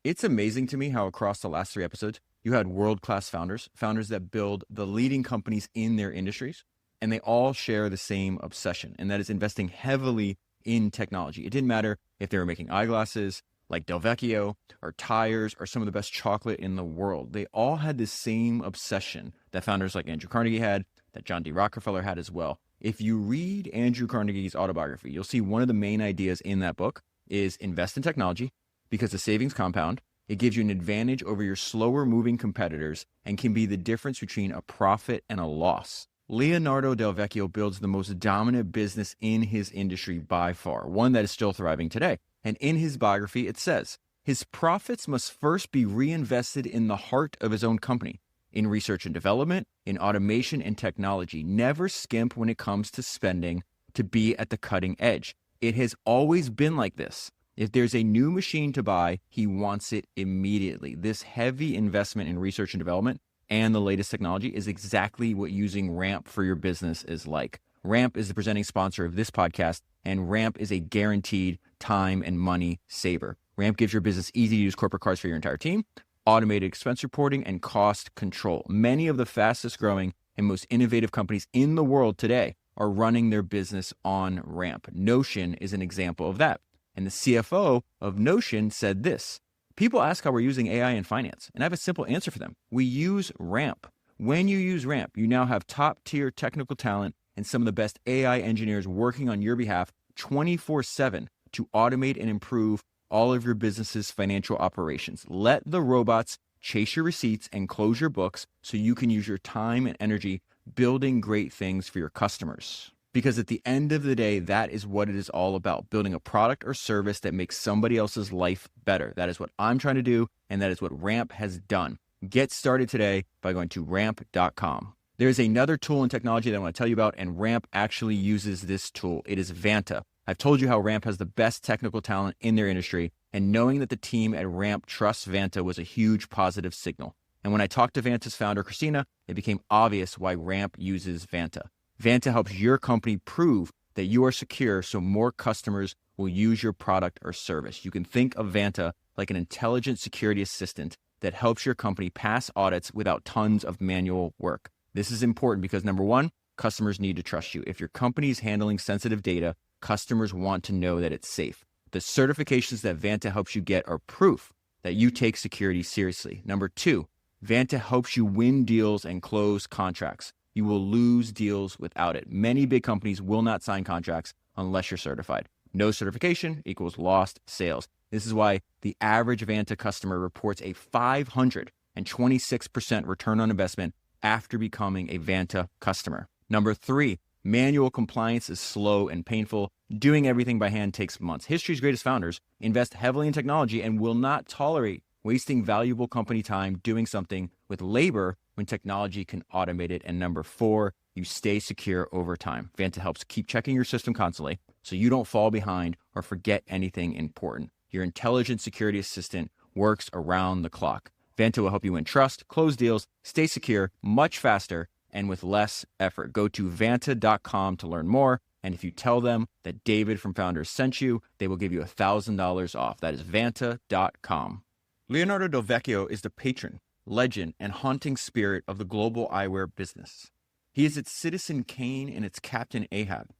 It's amazing to me how across the last 3 episodes, you had world-class founders that build the leading companies in their industries, and they all share the same obsession, and that is investing heavily in technology. It didn't matter if they were making eyeglasses like Del Vecchio or tires or some of the best chocolate in the world. They all had this same obsession that founders like Andrew Carnegie had, that John D. Rockefeller had as well. If you read Andrew Carnegie's autobiography, you'll see one of the main ideas in that book is invest in technology because the savings compound. It gives you an advantage over your slower moving competitors and can be the difference between a profit and a loss. Leonardo Del Vecchio builds the most dominant business in his industry by far, one that is still thriving today. And in his biography, it says, his profits must first be reinvested in the heart of his own company, in research and development, in automation and technology. Never skimp when it comes to spending to be at the cutting edge. It has always been like this. If there's a new machine to buy, he wants it immediately. This heavy investment in research and development and the latest technology is exactly what using Ramp for your business is like. Ramp is the presenting sponsor of this podcast, and Ramp is a guaranteed time and money saver. Ramp gives your business easy-to-use corporate cards for your entire team, automated expense reporting, and cost control. Many of the fastest growing and most innovative companies in the world today are running their business on Ramp. Notion is an example of that. And the CFO of Notion said this: people ask how we're using AI in finance, and I have a simple answer for them. We use Ramp. When you use Ramp, you now have top-tier technical talent and some of the best AI engineers working on your behalf 24/7 to automate and improve all of your business's financial operations. Let the robots chase your receipts and close your books so you can use your time and energy building great things for your customers. Because at the end of the day, that is what it is all about, building a product or service that makes somebody else's life better. That is what I'm trying to do, and that is what Ramp has done. Get started today by going to ramp.com. There's another tool in technology that I want to tell you about, and Ramp actually uses this tool. It is Vanta. I've told you how Ramp has the best technical talent in their industry, and knowing that the team at Ramp trusts Vanta was a huge positive signal. And when I talked to Vanta's founder, Christina, it became obvious why Ramp uses Vanta. Vanta helps your company prove that you are secure so more customers will use your product or service. You can think of Vanta like an intelligent security assistant that helps your company pass audits without tons of manual work. This is important because, number one, customers need to trust you. If your company is handling sensitive data, customers want to know that it's safe. The certifications that Vanta helps you get are proof that you take security seriously. Number two, Vanta helps you win deals and close contracts. You will lose deals without it. Many big companies will not sign contracts unless you're certified. No certification equals lost sales. This is why the average Vanta customer reports a 526% return on investment after becoming a Vanta customer. Number three, manual compliance is slow and painful. Doing everything by hand takes months. History's greatest founders invest heavily in technology and will not tolerate wasting valuable company time doing something with labor when technology can automate it. And number four, you stay secure over time. Vanta helps keep checking your system constantly so you don't fall behind or forget anything important. Your intelligent security assistant works around the clock. Vanta will help you win trust, close deals, stay secure much faster and with less effort. Go to Vanta.com to learn more. And if you tell them that David from Founders sent you, they will give you $1,000 off. That is Vanta.com. Leonardo Del Vecchio is the patron, legend, and haunting spirit of the global eyewear business. He is its Citizen Kane and its Captain Ahab.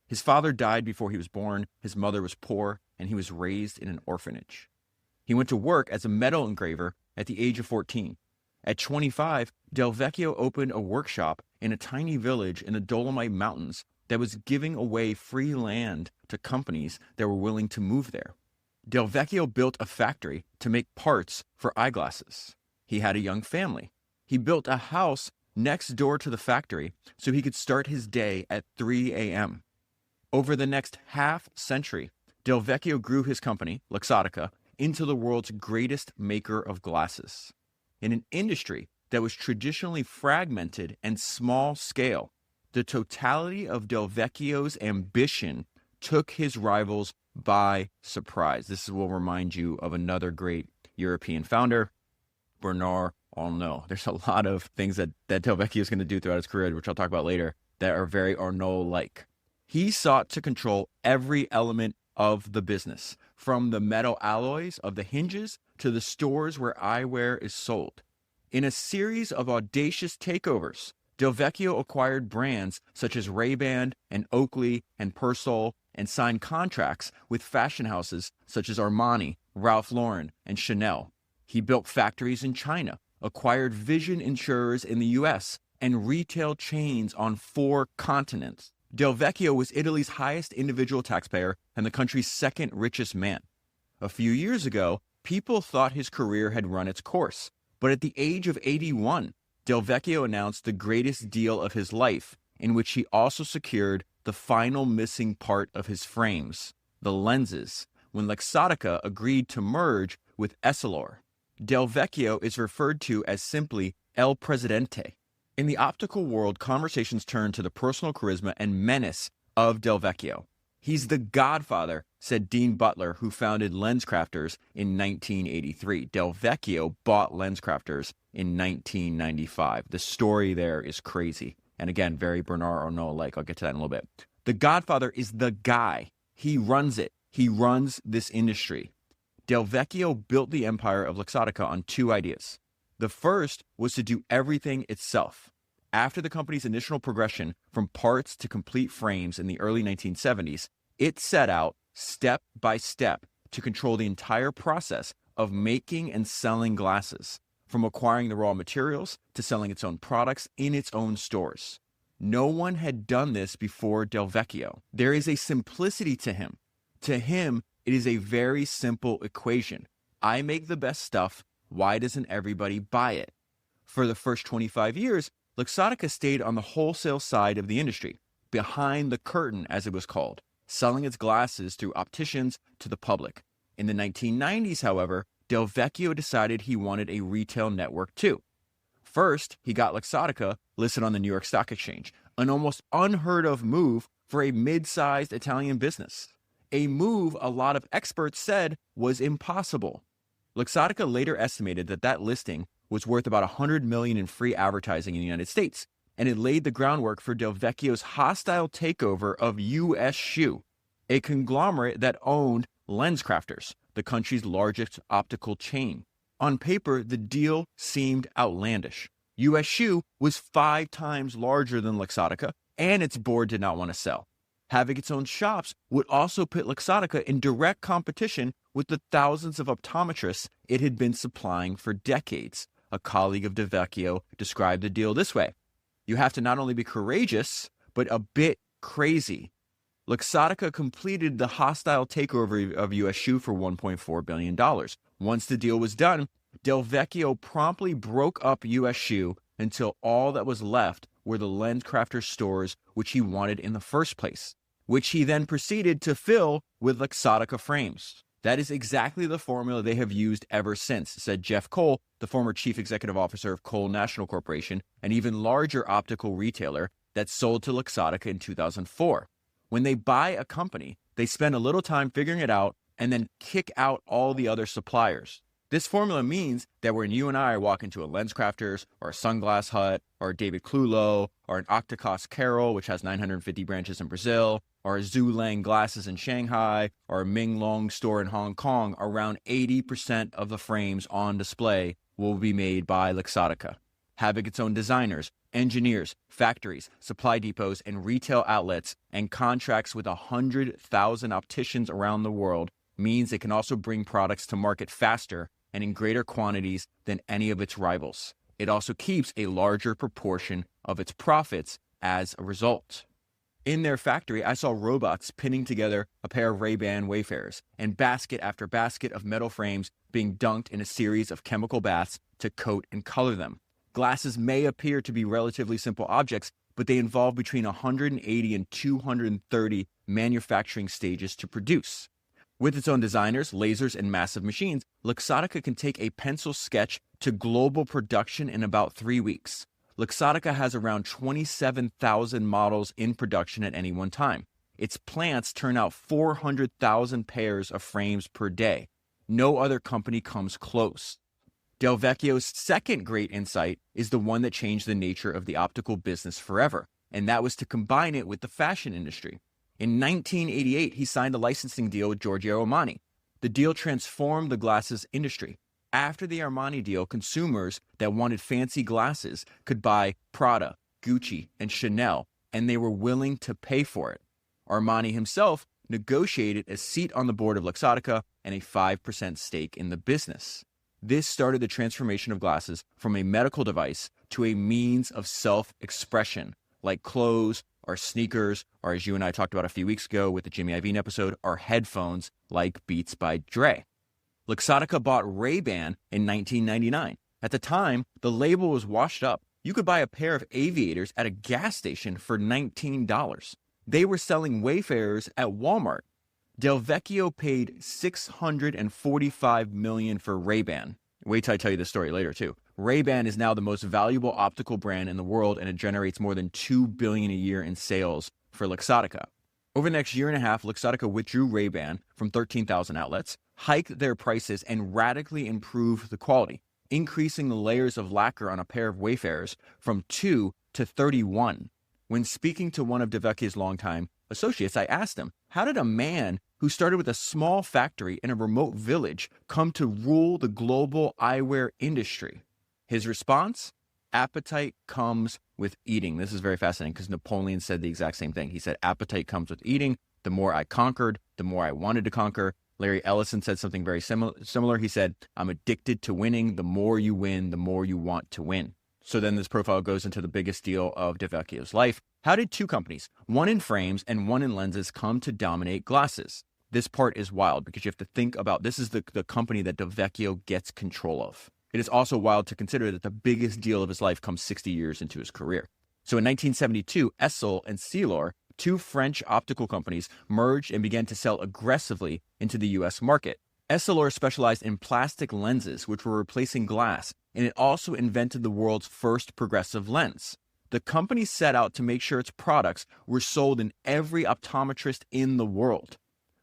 His father died before he was born, his mother was poor, and he was raised in an orphanage. He went to work as a metal engraver at the age of 14. At 25, Del Vecchio opened a workshop in a tiny village in the Dolomite Mountains that was giving away free land to companies that were willing to move there. Del Vecchio built a factory to make parts for eyeglasses. He had a young family. He built a house next door to the factory so he could start his day at 3 a.m. Over the next half century, Del Vecchio grew his company, Luxottica, into the world's greatest maker of glasses. In an industry that was traditionally fragmented and small scale, the totality of Del Vecchio's ambition took his rivals by surprise. This will remind you of another great European founder, Bernard Arnault. There's a lot of things that Del Vecchio is going to do throughout his career, which I'll talk about later, that are very Arnault-like. He sought to control every element of the business, from the metal alloys of the hinges to the stores where eyewear is sold. In a series of audacious takeovers, Del Vecchio acquired brands such as Ray-Ban and Oakley and Persol and signed contracts with fashion houses such as Armani, Ralph Lauren, and Chanel. He built factories in China, acquired vision insurers in the US, and retail chains on 4 continents. Del Vecchio was Italy's highest individual taxpayer and the country's second richest man. A few years ago, people thought his career had run its course, but at the age of 81, Del Vecchio announced the greatest deal of his life, in which he also secured the final missing part of his frames, the lenses, when Luxottica agreed to merge with Essilor. Del Vecchio is referred to as simply El Presidente. In the optical world, conversations turn to the personal charisma and menace of Del Vecchio. He's the godfather, said Dean Butler, who founded LensCrafters in 1983. Del Vecchio bought LensCrafters in 1995. The story there is crazy. And again, very Bernard Arnault-like. I'll get to that in a little bit. The godfather is the guy. He runs it. He runs this industry. Del Vecchio built the empire of Luxottica on 2 ideas. The first was to do everything itself. After the company's initial progression from parts to complete frames in the early 1970s, it set out step by step to control the entire process of making and selling glasses, from acquiring the raw materials to selling its own products in its own stores. No one had done this before Del Vecchio. There is a simplicity to him. To him, it is a very simple equation. I make the best stuff. Why doesn't everybody buy it? For the first 25 years, Luxottica stayed on the wholesale side of the industry, behind the curtain as it was called, selling its glasses through opticians to the public. In the 1990s, however, Del Vecchio decided he wanted a retail network too. First, he got Luxottica listed on the New York Stock Exchange, an almost unheard of move for a mid-sized Italian business. A move a lot of experts said was impossible. Luxottica later estimated that listing was worth about $100 million in free advertising in the United States, and it laid the groundwork for Del Vecchio's hostile takeover of US Shoe, a conglomerate that owned LensCrafters, the country's largest optical chain. On paper, the deal seemed outlandish. US Shoe was 5 times larger than Luxottica, and its board did not want to sell. Having its own shops would also put Luxottica in direct competition with the thousands of optometrists it had been supplying for decades. A colleague of Del Vecchio described the deal this way: you have to not only be courageous, but a bit crazy. Luxottica completed the hostile takeover of US Shoe for $1.4 billion. Once the deal was done, Del Vecchio promptly broke up US Shoe until all that was left were the LensCrafters stores which he wanted in the first place, which he then proceeded to fill with Luxottica frames. That is exactly the formula they have used ever since, said Jeff Cole, the former chief executive officer of Cole National Corporation, an even larger optical retailer that sold to Luxottica in 2004. When they buy a company, they spend a little time figuring it out and then kick out all the other suppliers. This formula means that when you and I walk into a LensCrafters or a Sunglass Hut or a David Clulo or an Octacos Carol, which has 950 branches in Brazil, or a Zhu Lang Glasses in Shanghai, or a Ming Long store in Hong Kong, around 80% of the frames on display will be made by Luxottica. Having its own designers, engineers, factories, supply depots, and retail outlets, and contracts with 100,000 opticians around the world means it can also bring products to market faster and in greater quantities than any of its rivals. It also keeps a larger proportion of its profits as a result. In their factory, I saw robots pinning together a pair of Ray-Ban Wayfarers, and basket after basket of metal frames being dunked in a series of chemical baths to coat and color them. Glasses may appear to be relatively simple objects, but they involve between 180 and 230 manufacturing stages to produce. With its own designers, lasers, and massive machines, Luxottica can take a pencil sketch to global production in about 3 weeks. Luxottica has around 27,000 models in production at any one time. Its plants turn out 400,000 pairs of frames per day. No other company comes close. Del Vecchio's second great insight is the one that changed the nature of the optical business forever, and that was to combine it with the fashion industry. In 1988, he signed a licensing deal with Giorgio Armani. The deal transformed the glasses industry. After the Armani deal, consumers that wanted fancy glasses could buy Prada, Gucci, and Chanel, and they were willing to pay for it. Armani himself negotiated a seat on the board of Luxottica and a 5% stake in the business. This started the transformation of glasses from a medical device to a means of self-expression, like clothes or sneakers, or as you and I talked about a few weeks ago with the Jimmy Iovine episode, or headphones like Beats by Dre. Luxottica bought Ray-Ban in 1999. At the time, the label was washed up. You could buy a pair of aviators at a gas station for $19. They were selling Wayfarers at Walmart. Del Vecchio paid $645 million for Ray-Ban. Wait till I tell you the story later, too. Ray-Ban is now the most valuable optical brand in the world, and it generates more than $2 billion a year in sales for Luxottica. Over the next year and a half, Luxottica withdrew Ray-Ban from 13,000 outlets, hiked their prices, and radically improved the quality, increasing the layers of lacquer on a pair of Wayfarers from 2 to 31. When speaking to one of Del Vecchio's longtime associates, I asked him, how did a man who started with a small factory in a remote village come to rule the global eyewear industry? His response, appetite comes with eating. This is very fascinating because Napoleon said the exact same thing. He said, appetite comes with eating. The more I conquered, the more I wanted to conquer. Larry Ellison said something very similar. He said, I'm addicted to winning. The more you win, the more you want to win. So then this profile goes into the biggest deal of Del Vecchio's life. How did two companies, one in frames and one in lenses, come to dominate glasses? This part is wild because you have to think about, this is the company that Del Vecchio gets control of. It is also wild to consider that the biggest deal of his life comes 60 years into his career. So in 1972, Essil and Essilor, two French optical companies, merged and began to sell aggressively into the U.S. market. Essilor specialized in plastic lenses, which were replacing glass, and it also invented the world's first progressive lens. The company set out to make sure its products were sold in every optometrist in the world.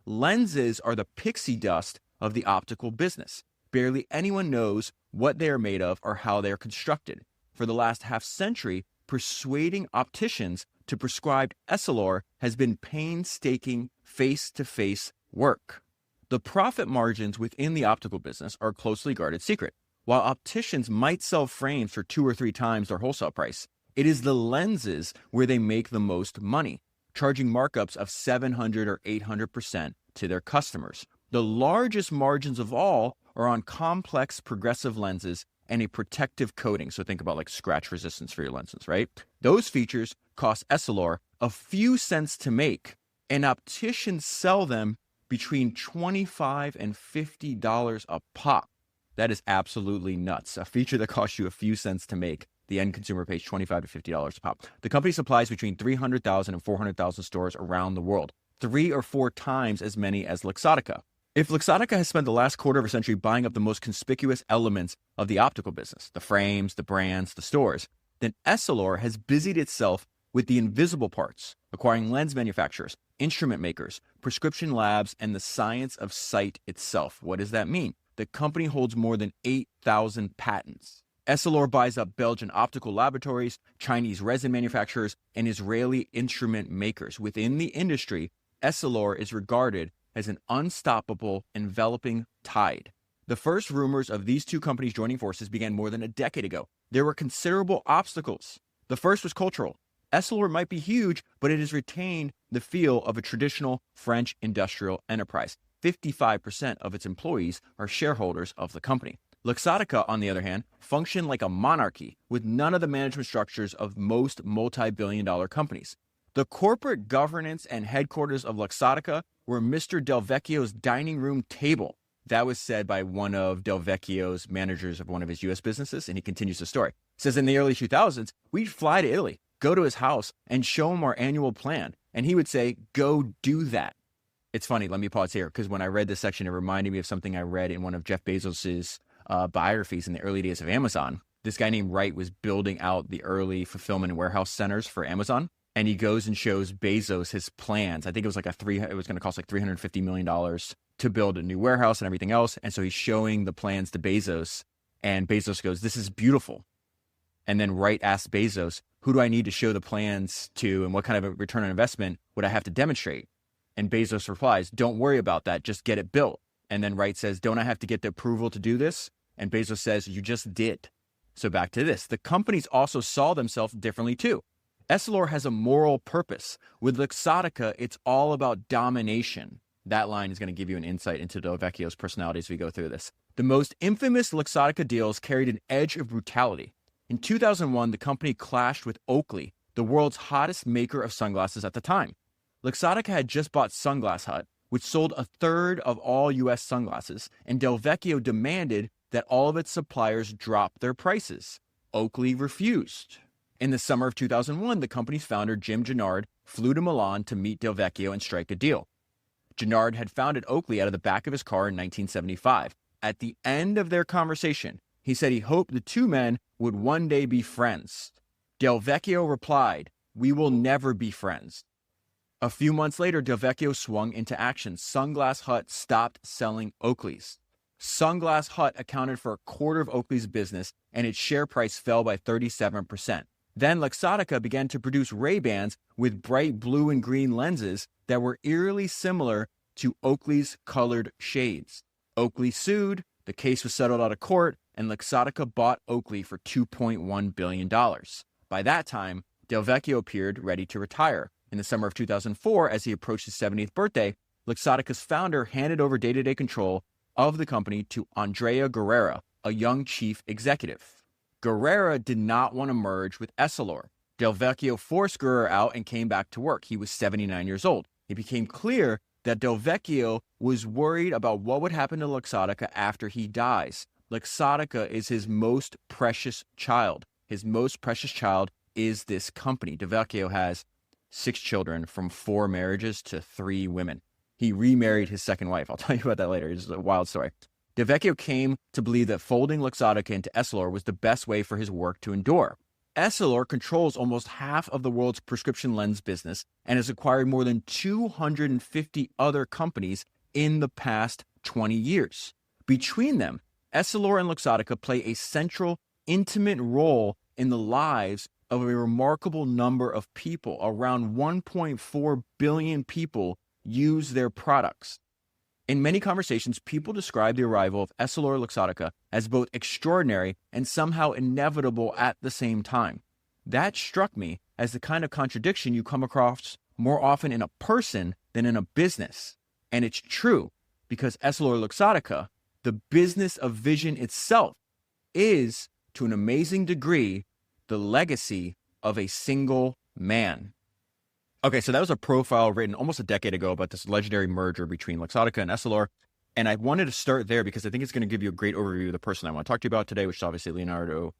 Lenses are the pixie dust of the optical business. Barely anyone knows what they are made of or how they are constructed. For the last half century, persuading opticians to prescribe Essilor has been painstaking face-to-face work. The profit margins within the optical business are a closely guarded secret. While opticians might sell frames for 2 or 3 times their wholesale price, it is the lenses where they make the most money, charging markups of 700 or 800% to their customers. The largest margins of all are on complex progressive lenses and a protective coating. So think about like scratch resistance for your lenses, right? Those features cost Essilor a few cents to make, and opticians sell them between $25 and $50 a pop. That is absolutely nuts. A feature that costs you a few cents to make, the end consumer pays $25 to $50 a pop. The company supplies between 300,000 and 400,000 stores around the world, 3 or 4 times as many as Luxottica. If Luxottica has spent the last quarter of a century buying up the most conspicuous elements of the optical business, the frames, the brands, the stores, then Essilor has busied itself with the invisible parts, acquiring lens manufacturers, instrument makers, prescription labs, and the science of sight itself. What does that mean? The company holds more than 8,000 patents. Essilor buys up Belgian optical laboratories, Chinese resin manufacturers, and Israeli instrument makers. Within the industry, Essilor is regarded as an unstoppable, enveloping tide. The first rumors of these two companies joining forces began more than a decade ago. There were considerable obstacles. The first was cultural. Essilor might be huge, but it has retained the feel of a traditional French industrial enterprise. 55% of its employees are shareholders of the company. Luxottica, on the other hand, functioned like a monarchy with none of the management structures of most multi-billion-dollar companies. The corporate governance and headquarters of Luxottica were Mr. Del Vecchio's dining room table. That was said by one of Del Vecchio's managers of one of his U.S. businesses, and he continues the story. He says, in the early 2000s, we'd fly to Italy, go to his house, and show him our annual plan, and he would say, go do that. It's funny, let me pause here, because when I read this section, it reminded me of something I read in one of Jeff Bezos's biographies in the early days of Amazon. This guy named Wright was building out the early fulfillment and warehouse centers for Amazon. And he goes and shows Bezos his plans. I think it was it was going to cost like $350 million to build a new warehouse and everything else. And so he's showing the plans to Bezos, and Bezos goes, this is beautiful. And then Wright asks Bezos, who do I need to show the plans to, and what kind of a return on investment would I have to demonstrate? And Bezos replies, don't worry about that, just get it built. And then Wright says, don't I have to get the approval to do this? And Bezos says, you just did. So back to this. The companies also saw themselves differently too. Essilor has a moral purpose. With Luxottica, it's all about domination. That line is going to give you an insight into Del Vecchio's personality as we go through this. The most infamous Luxottica deals carried an edge of brutality. In 2001, the company clashed with Oakley, the world's hottest maker of sunglasses at the time. Luxottica had just bought Sunglass Hut, which sold a third of all U.S. sunglasses, and Del Vecchio demanded that all of its suppliers drop their prices. Oakley refused. In the summer of 2001, the company's founder, Jim Gennard, flew to Milan to meet Del Vecchio and strike a deal. Gennard had founded Oakley out of the back of his car in 1975. At the end of their conversation, he said he hoped the two men would one day be friends. Del Vecchio replied, "We will never be friends." A few months later, Del Vecchio swung into action. Sunglass Hut stopped selling Oakleys. Sunglass Hut accounted for a quarter of Oakley's business, and its share price fell by 37%. Then Luxottica began to produce Ray-Bans with bright blue and green lenses that were eerily similar to Oakley's colored shades. Oakley sued, the case was settled out of court, and Luxottica bought Oakley for $2.1 billion. By that time, Del Vecchio appeared ready to retire. In the summer of 2004, as he approached his 70th birthday, Luxottica's founder handed over day-to-day control of the company to Andrea Guerrera, a young chief executive. Guerrera did not want to merge with Essilor. Del Vecchio forced Guerrera out and came back to work. He was 79 years old. It became clear that Del Vecchio was worried about what would happen to Luxottica after he dies. Luxottica is his most precious child. His most precious child is this company. Del Vecchio has 6 children from 4 marriages to 3 women. He remarried his second wife. I'll tell you about that later. It's a wild story. Del Vecchio came to believe that folding Luxottica into Essilor was the best way for his work to endure. Essilor controls almost half of the world's prescription lens business and has acquired more than 250 other companies in the past 20 years. Between them, Essilor and Luxottica play a central, intimate role in the lives of a remarkable number of people. Around 1.4 billion people use their products. In many conversations, people describe the arrival of Essilor Luxottica as both extraordinary and somehow inevitable at the same time. That struck me as the kind of contradiction you come across more often in a person than in a business. And it's true, because Essilor Luxottica, the business of vision itself, is, to an amazing degree, the legacy of a single man. Okay, so that was a profile written almost a decade ago about this legendary merger between Luxottica and Essilor. And I wanted to start there because I think it's going to give you a great overview of the person I want to talk to you about today, which is obviously Leonardo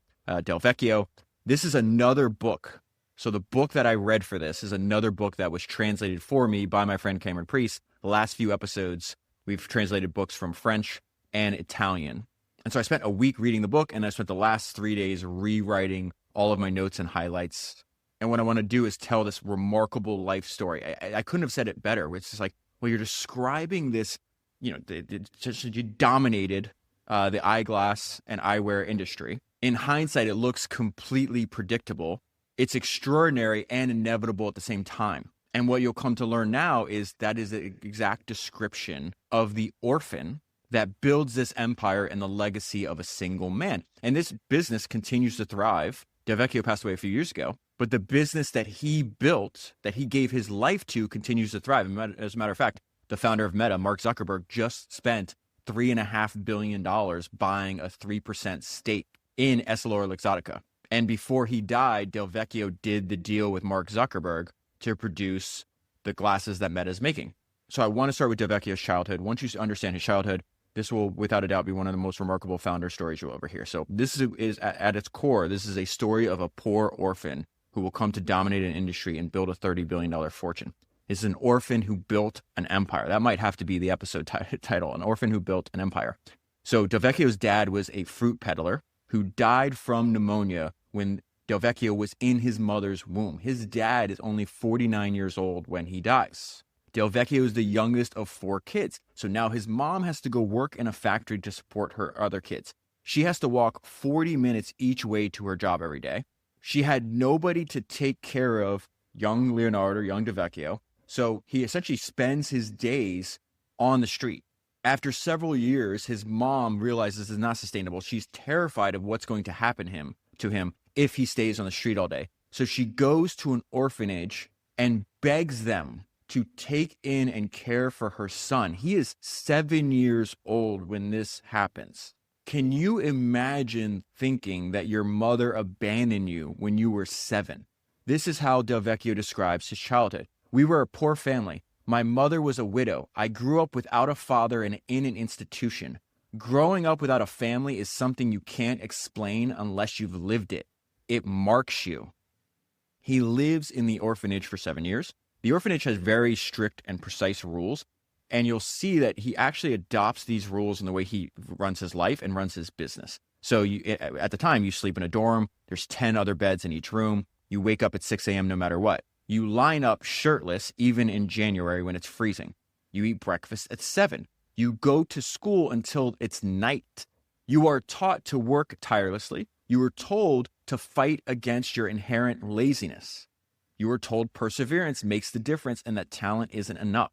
Del Vecchio. This is another book. So the book that I read for this is another book that was translated for me by my friend Cameron Priest. The last few episodes, we've translated books from French and Italian. And so I spent a week reading the book, and I spent the last 3 days rewriting all of my notes and highlights. And what I want to do is tell this remarkable life story. I couldn't have said it better. It's just like, well, you're describing this, you dominated the eyeglass and eyewear industry. In hindsight, it looks completely predictable. It's extraordinary and inevitable at the same time. And what you'll come to learn now is that is the exact description of the orphan that builds this empire and the legacy of a single man. And this business continues to thrive. Del Vecchio passed away a few years ago, but the business that he built, that he gave his life to, continues to thrive. As a matter of fact, the founder of Meta, Mark Zuckerberg, just spent $3.5 billion buying a 3% stake in Essilor Luxottica. And before he died, Del Vecchio did the deal with Mark Zuckerberg to produce the glasses that Meta is making. So I want to start with Del Vecchio's childhood. Once you understand his childhood, this will, without a doubt, be one of the most remarkable founder stories you'll ever hear. So this is at its core, this is a story of a poor orphan who will come to dominate an industry and build a $30 billion fortune. This is an orphan who built an empire. That might have to be the episode title, an orphan who built an empire. So Del Vecchio's dad was a fruit peddler who died from pneumonia when Del Vecchio was in his mother's womb. His dad is only 49 years old when he dies. Del Vecchio is the youngest of 4 kids. So now his mom has to go work in a factory to support her other kids. She has to walk 40 minutes each way to her job every day. She had nobody to take care of young Leonardo, young Del Vecchio. So he essentially spends his days on the street. After several years, his mom realizes this is not sustainable. She's terrified of what's going to happen to him if he stays on the street all day. So she goes to an orphanage and begs them to take in and care for her son. He is 7 years old when this happens. Can you imagine thinking that your mother abandoned you when you were 7? This is how Del Vecchio describes his childhood. We were a poor family. My mother was a widow. I grew up without a father and in an institution. Growing up without a family is something you can't explain unless you've lived it. It marks you. He lives in the orphanage for 7 years. The orphanage has very strict and precise rules, and you'll see that he actually adopts these rules in the way he runs his life and runs his business. So at the time, you sleep in a dorm. There's 10 other beds in each room. You wake up at 6 a.m. no matter what. You line up shirtless even in January when it's freezing. You eat breakfast at 7. You go to school until it's night. You are taught to work tirelessly. You are told to fight against your inherent laziness. You are told perseverance makes the difference and that talent isn't enough.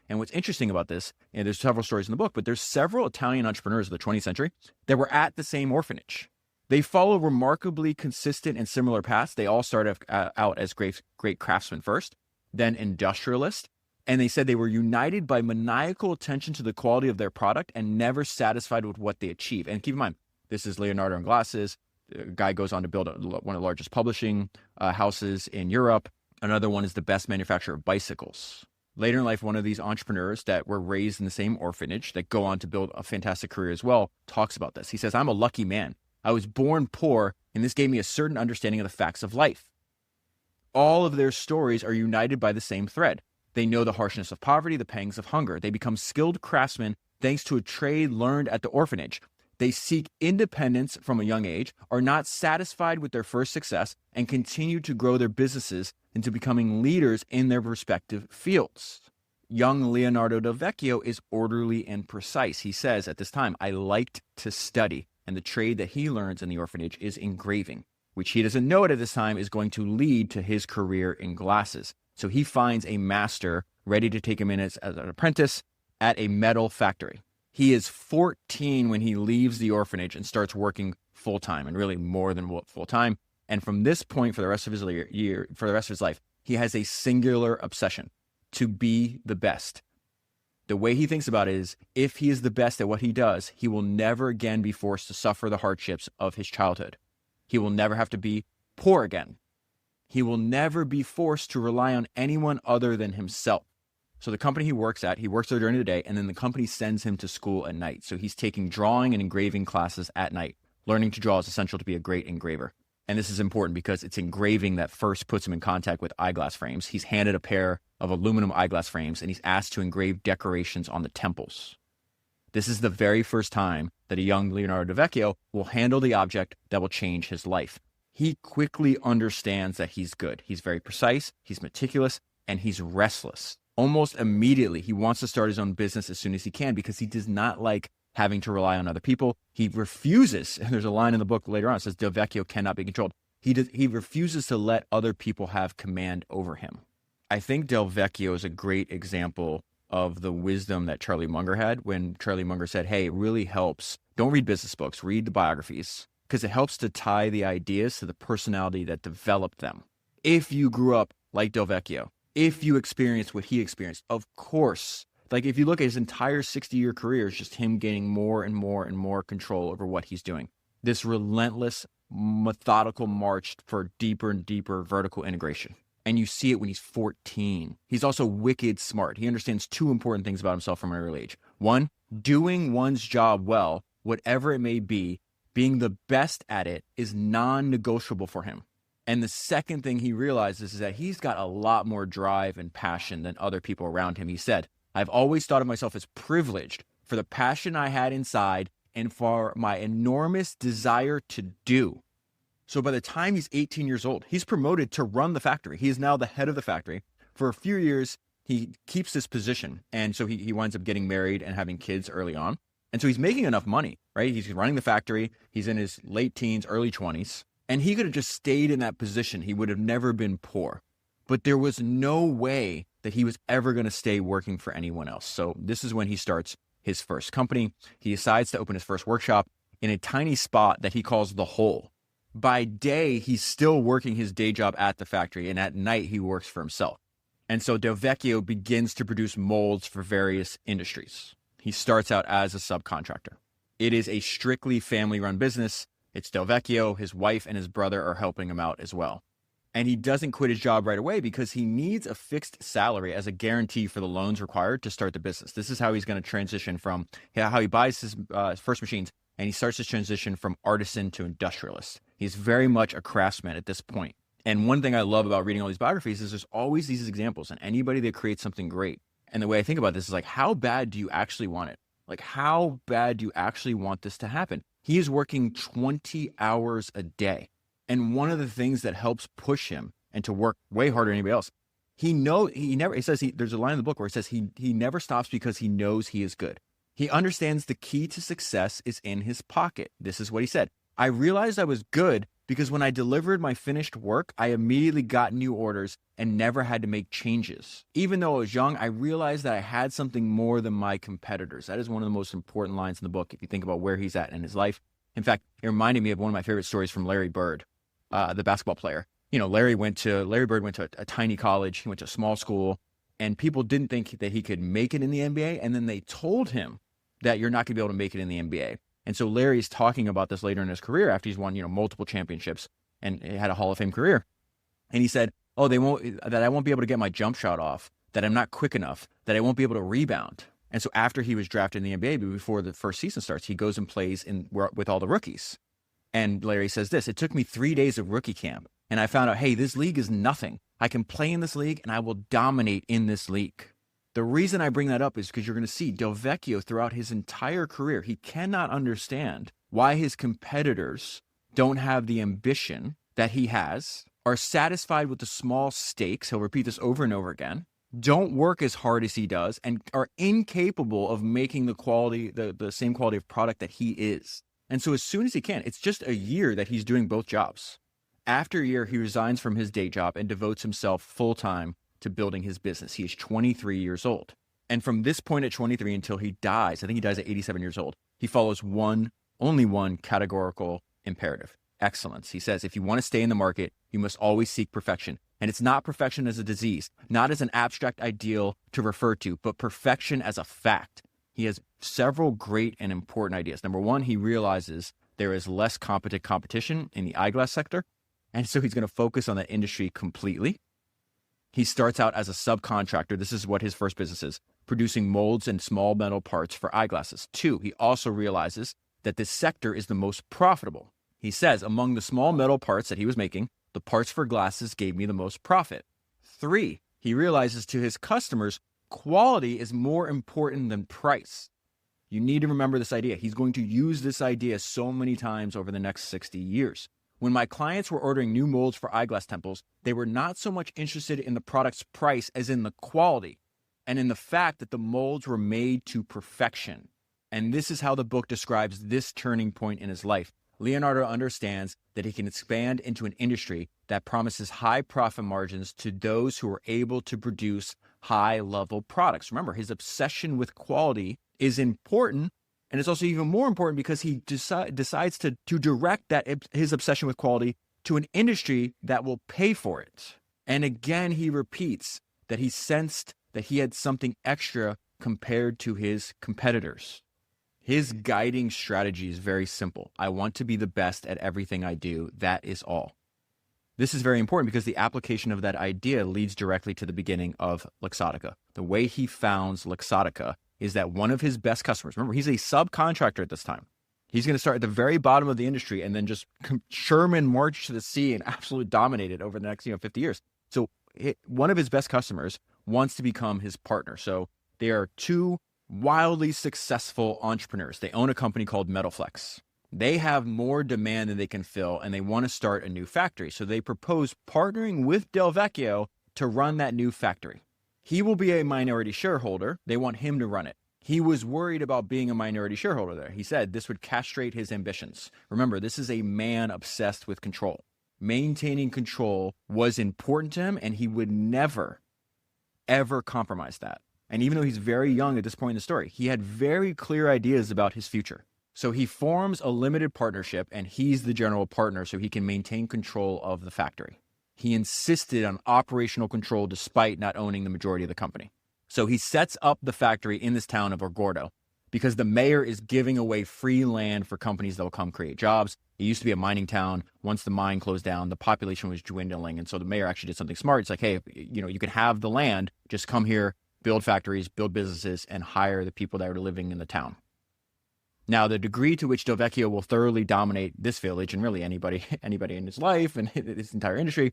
And what's interesting about this, and there's several stories in the book, but there's several Italian entrepreneurs of the 20th century that were at the same orphanage. They follow remarkably consistent and similar paths. They all started out as great craftsmen first, then industrialists. And they said they were united by maniacal attention to the quality of their product and never satisfied with what they achieve. And keep in mind, this is Leonardo and glasses. The guy goes on to build one of the largest publishing houses in Europe. Another one is the best manufacturer of bicycles. Later in life, one of these entrepreneurs that were raised in the same orphanage that go on to build a fantastic career as well talks about this. He says, I'm a lucky man. I was born poor, and this gave me a certain understanding of the facts of life. All of their stories are united by the same thread. They know the harshness of poverty, the pangs of hunger. They become skilled craftsmen thanks to a trade learned at the orphanage. They seek independence from a young age, are not satisfied with their first success, and continue to grow their businesses into becoming leaders in their respective fields. Young Leonardo del Vecchio is orderly and precise. He says at this time, I liked to study, and the trade that he learns in the orphanage is engraving, which he doesn't know at this time is going to lead to his career in glasses. So he finds a master ready to take him in as an apprentice at a metal factory. He is 14 when he leaves the orphanage and starts working full-time, and really more than full-time. And from this point, for the rest of his life, he has a singular obsession: to be the best. The way he thinks about it is, if he is the best at what he does, he will never again be forced to suffer the hardships of his childhood. He will never have to be poor again. He will never be forced to rely on anyone other than himself. So the company he works there during the day, and then the company sends him to school at night. So he's taking drawing and engraving classes at night. Learning to draw is essential to be a great engraver. And this is important because it's engraving that first puts him in contact with eyeglass frames. He's handed a pair of aluminum eyeglass frames, and he's asked to engrave decorations on the temples. This is the very first time that a young Leonardo da Vecchio will handle the object that will change his life. He quickly understands that he's good. He's very precise, he's meticulous, and he's restless. Almost immediately, he wants to start his own business as soon as he can because he does not like having to rely on other people. He refuses, and there's a line in the book later on that says, Del Vecchio cannot be controlled. He refuses to let other people have command over him. I think Del Vecchio is a great example of the wisdom that Charlie Munger had when Charlie Munger said, hey, it really helps. Don't read business books, read the biographies, because it helps to tie the ideas to the personality that developed them. If you grew up like Del Vecchio, if you experienced what he experienced, of course, like if you look at his entire 60-year career, it's just him gaining more and more and more control over what he's doing. This relentless, methodical march for deeper and deeper vertical integration. And you see it when he's 14. He's also wicked smart. He understands two important things about himself from an early age. One, doing one's job well, whatever it may be, being the best at it is non-negotiable for him. And the second thing he realizes is that he's got a lot more drive and passion than other people around him. He said, I've always thought of myself as privileged for the passion I had inside and for my enormous desire to do. So by the time he's 18 years old, he's promoted to run the factory. He is now the head of the factory. For a few years, he keeps this position. And so he winds up getting married and having kids early on. And so he's making enough money, right? He's running the factory. He's in his late teens, early 20s. And he could have just stayed in that position. He would have never been poor. But there was no way that he was ever going to stay working for anyone else. So this is when he starts his first company. He decides to open his first workshop in a tiny spot that he calls the Hole. By day, he's still working his day job at the factory, and at night, he works for himself. And so Del Vecchio begins to produce molds for various industries. He starts out as a subcontractor. It is a strictly family-run business. It's Del Vecchio, his wife, and his brother are helping him out as well. And he doesn't quit his job right away because he needs a fixed salary as a guarantee for the loans required to start the business. This is how he's going to transition from how he buys his first machines, and he starts to transition from artisan to industrialist. He's very much a craftsman at this point. And one thing I love about reading all these biographies is there's always these examples, and anybody that creates something great. And the way I think about this is like, how bad do you actually want it? Like, how bad do you actually want this to happen? He is working 20 hours a day. And one of the things that helps push him and to work way harder than anybody else, there's a line in the book where it says he never stops because he knows he is good. He understands the key to success is in his pocket. This is what he said. I realized I was good because when I delivered my finished work, I immediately got new orders and never had to make changes. Even though I was young, I realized that I had something more than my competitors. That is one of the most important lines in the book if you think about where he's at in his life. In fact, it reminded me of one of my favorite stories from Larry Bird, the basketball player. You know, Larry Bird went to a tiny college. He went to a small school, and people didn't think that he could make it in the NBA. And then they told him that you're not going to be able to make it in the NBA. And so Larry's talking about this later in his career after he's won, multiple championships and had a Hall of Fame career. And he said, I won't be able to get my jump shot off, that I'm not quick enough, that I won't be able to rebound. And so after he was drafted in the NBA, before the first season starts, he goes and plays with all the rookies. And Larry says this, it took me 3 days of rookie camp. And I found out, hey, this league is nothing. I can play in this league and I will dominate in this league. The reason I bring that up is because you're going to see Del Vecchio throughout his entire career, he cannot understand why his competitors don't have the ambition that he has, are satisfied with the small stakes, he'll repeat this over and over again, don't work as hard as he does, and are incapable of making the same quality of product that he is. And so as soon as he can, it's just a year that he's doing both jobs. After a year, he resigns from his day job and devotes himself full-time to building his business. He is 23 years old. And from this point at 23 until he dies, I think he dies at 87 years old, he follows only one categorical imperative: excellence. He says, if you want to stay in the market, you must always seek perfection. And it's not perfection as a disease, not as an abstract ideal to refer to, but perfection as a fact. He has several great and important ideas. Number one, he realizes there is less competent competition in the eyeglass sector. And so he's going to focus on that industry completely. He starts out as a subcontractor. This is what his first business is, producing molds and small metal parts for eyeglasses. Two, he also realizes that this sector is the most profitable. He says, among the small metal parts that he was making, the parts for glasses gave me the most profit. Three, he realizes to his customers, quality is more important than price. You need to remember this idea. He's going to use this idea so many times over the next 60 years. When my clients were ordering new molds for eyeglass temples, they were not so much interested in the product's price as in the quality and in the fact that the molds were made to perfection. And this is how the book describes this turning point in his life. Leonardo understands that he can expand into an industry that promises high profit margins to those who are able to produce high-level products. Remember, his obsession with quality is important. And it's also even more important because he decides to direct his obsession with quality to an industry that will pay for it. And again, he repeats that he sensed that he had something extra compared to his competitors. His guiding strategy is very simple. I want to be the best at everything I do. That is all. This is very important because the application of that idea leads directly to the beginning of Luxottica. The way he founds Luxottica is that one of his best customers, remember, he's a subcontractor at this time. He's going to start at the very bottom of the industry and then just Sherman march to the sea and absolutely dominate it over the next 50 years. So one of his best customers wants to become his partner. So they are two wildly successful entrepreneurs. They own a company called Metalflex. They have more demand than they can fill, and they want to start a new factory. So they propose partnering with Del Vecchio to run that new factory. He will be a minority shareholder. They want him to run it. He was worried about being a minority shareholder there. He said this would castrate his ambitions. Remember, this is a man obsessed with control. Maintaining control was important to him, and he would never, ever compromise that. And even though he's very young at this point in the story, he had very clear ideas about his future. So he forms a limited partnership, and he's the general partner so he can maintain control of the factory. He insisted on operational control despite not owning the majority of the company. So he sets up the factory in this town of Orgordo because the mayor is giving away free land for companies that will come create jobs. It used to be a mining town. Once the mine closed down, the population was dwindling. And so the mayor actually did something smart. It's like, hey, you can have the land, just come here, build factories, build businesses, and hire the people that are living in the town. Now, the degree to which Del Vecchio will thoroughly dominate this village and really anybody in his life and his entire industry,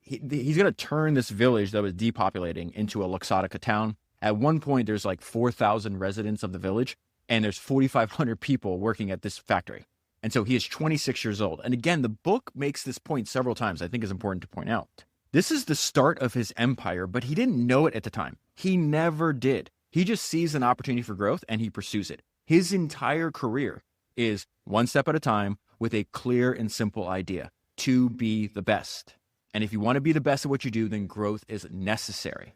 he's going to turn this village that was depopulating into a Luxottica town. At one point, there's like 4,000 residents of the village, and there's 4,500 people working at this factory. And so he is 26 years old. And again, the book makes this point several times. I think is important to point out. This is the start of his empire, but he didn't know it at the time. He never did. He just sees an opportunity for growth and he pursues it. His entire career is one step at a time with a clear and simple idea: to be the best. And if you want to be the best at what you do, then growth is necessary.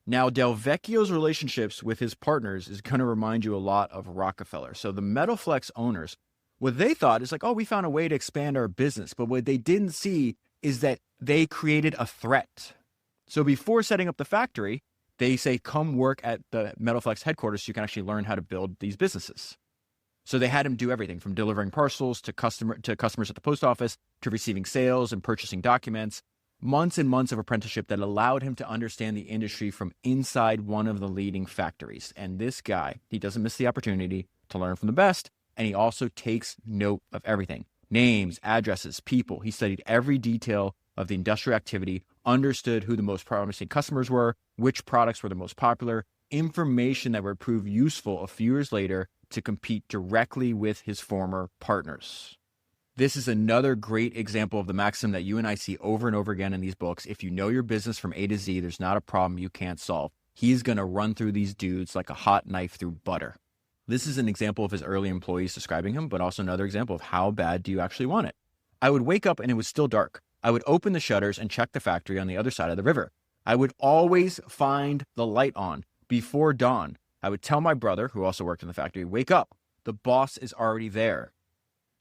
Now, Del Vecchio's relationships with his partners is going to remind you a lot of Rockefeller. So the Metalflex owners, what they thought is like, oh, we found a way to expand our business. But what they didn't see is that they created a threat. So before setting up the factory, they say, come work at the Metalflex headquarters so you can actually learn how to build these businesses. So they had him do everything from delivering parcels to customers at the post office to receiving sales and purchasing documents. Months and months of apprenticeship that allowed him to understand the industry from inside one of the leading factories. And this guy, he doesn't miss the opportunity to learn from the best. And he also takes note of everything: names, addresses, people. He studied every detail of the industrial activity, understood who the most promising customers were, which products were the most popular, information that would prove useful a few years later to compete directly with his former partners. This is another great example of the maxim that you and I see over and over again in these books. If you know your business from A to Z, there's not a problem you can't solve. He's going to run through these dudes like a hot knife through butter. This is an example of his early employees describing him, but also another example of how bad do you actually want it. I would wake up and it was still dark. I would open the shutters and check the factory on the other side of the river. I would always find the light on before dawn. I would tell my brother, who also worked in the factory, wake up. The boss is already there.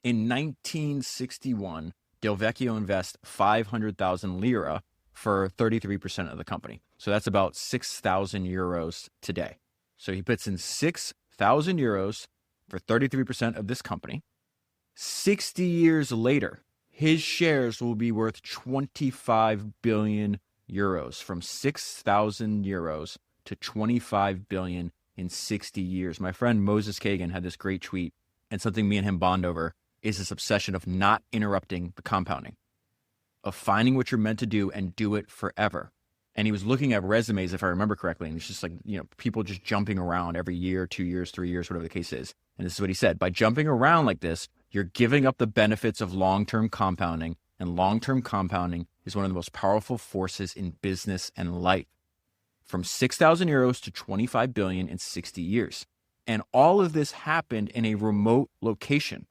In 1961, Del Vecchio invests 500,000 lira for 33% of the company. So that's about 6,000 euros today. So he puts in 6,000 euros for 33% of this company. 60 years later, his shares will be worth 25 billion euros, from 6,000 euros to 25 billion in 60 years. My friend Moses Kagan had this great tweet, and something me and him bond over is this obsession of not interrupting the compounding, of finding what you're meant to do and do it forever. And he was looking at resumes, if I remember correctly, and it's just like, people just jumping around every year, 2 years, 3 years, whatever the case is. And this is what he said: by jumping around like this, you're giving up the benefits of long-term compounding, and long-term compounding is one of the most powerful forces in business and life. From 6,000 euros to 25 billion in 60 years. And all of this happened in a remote location.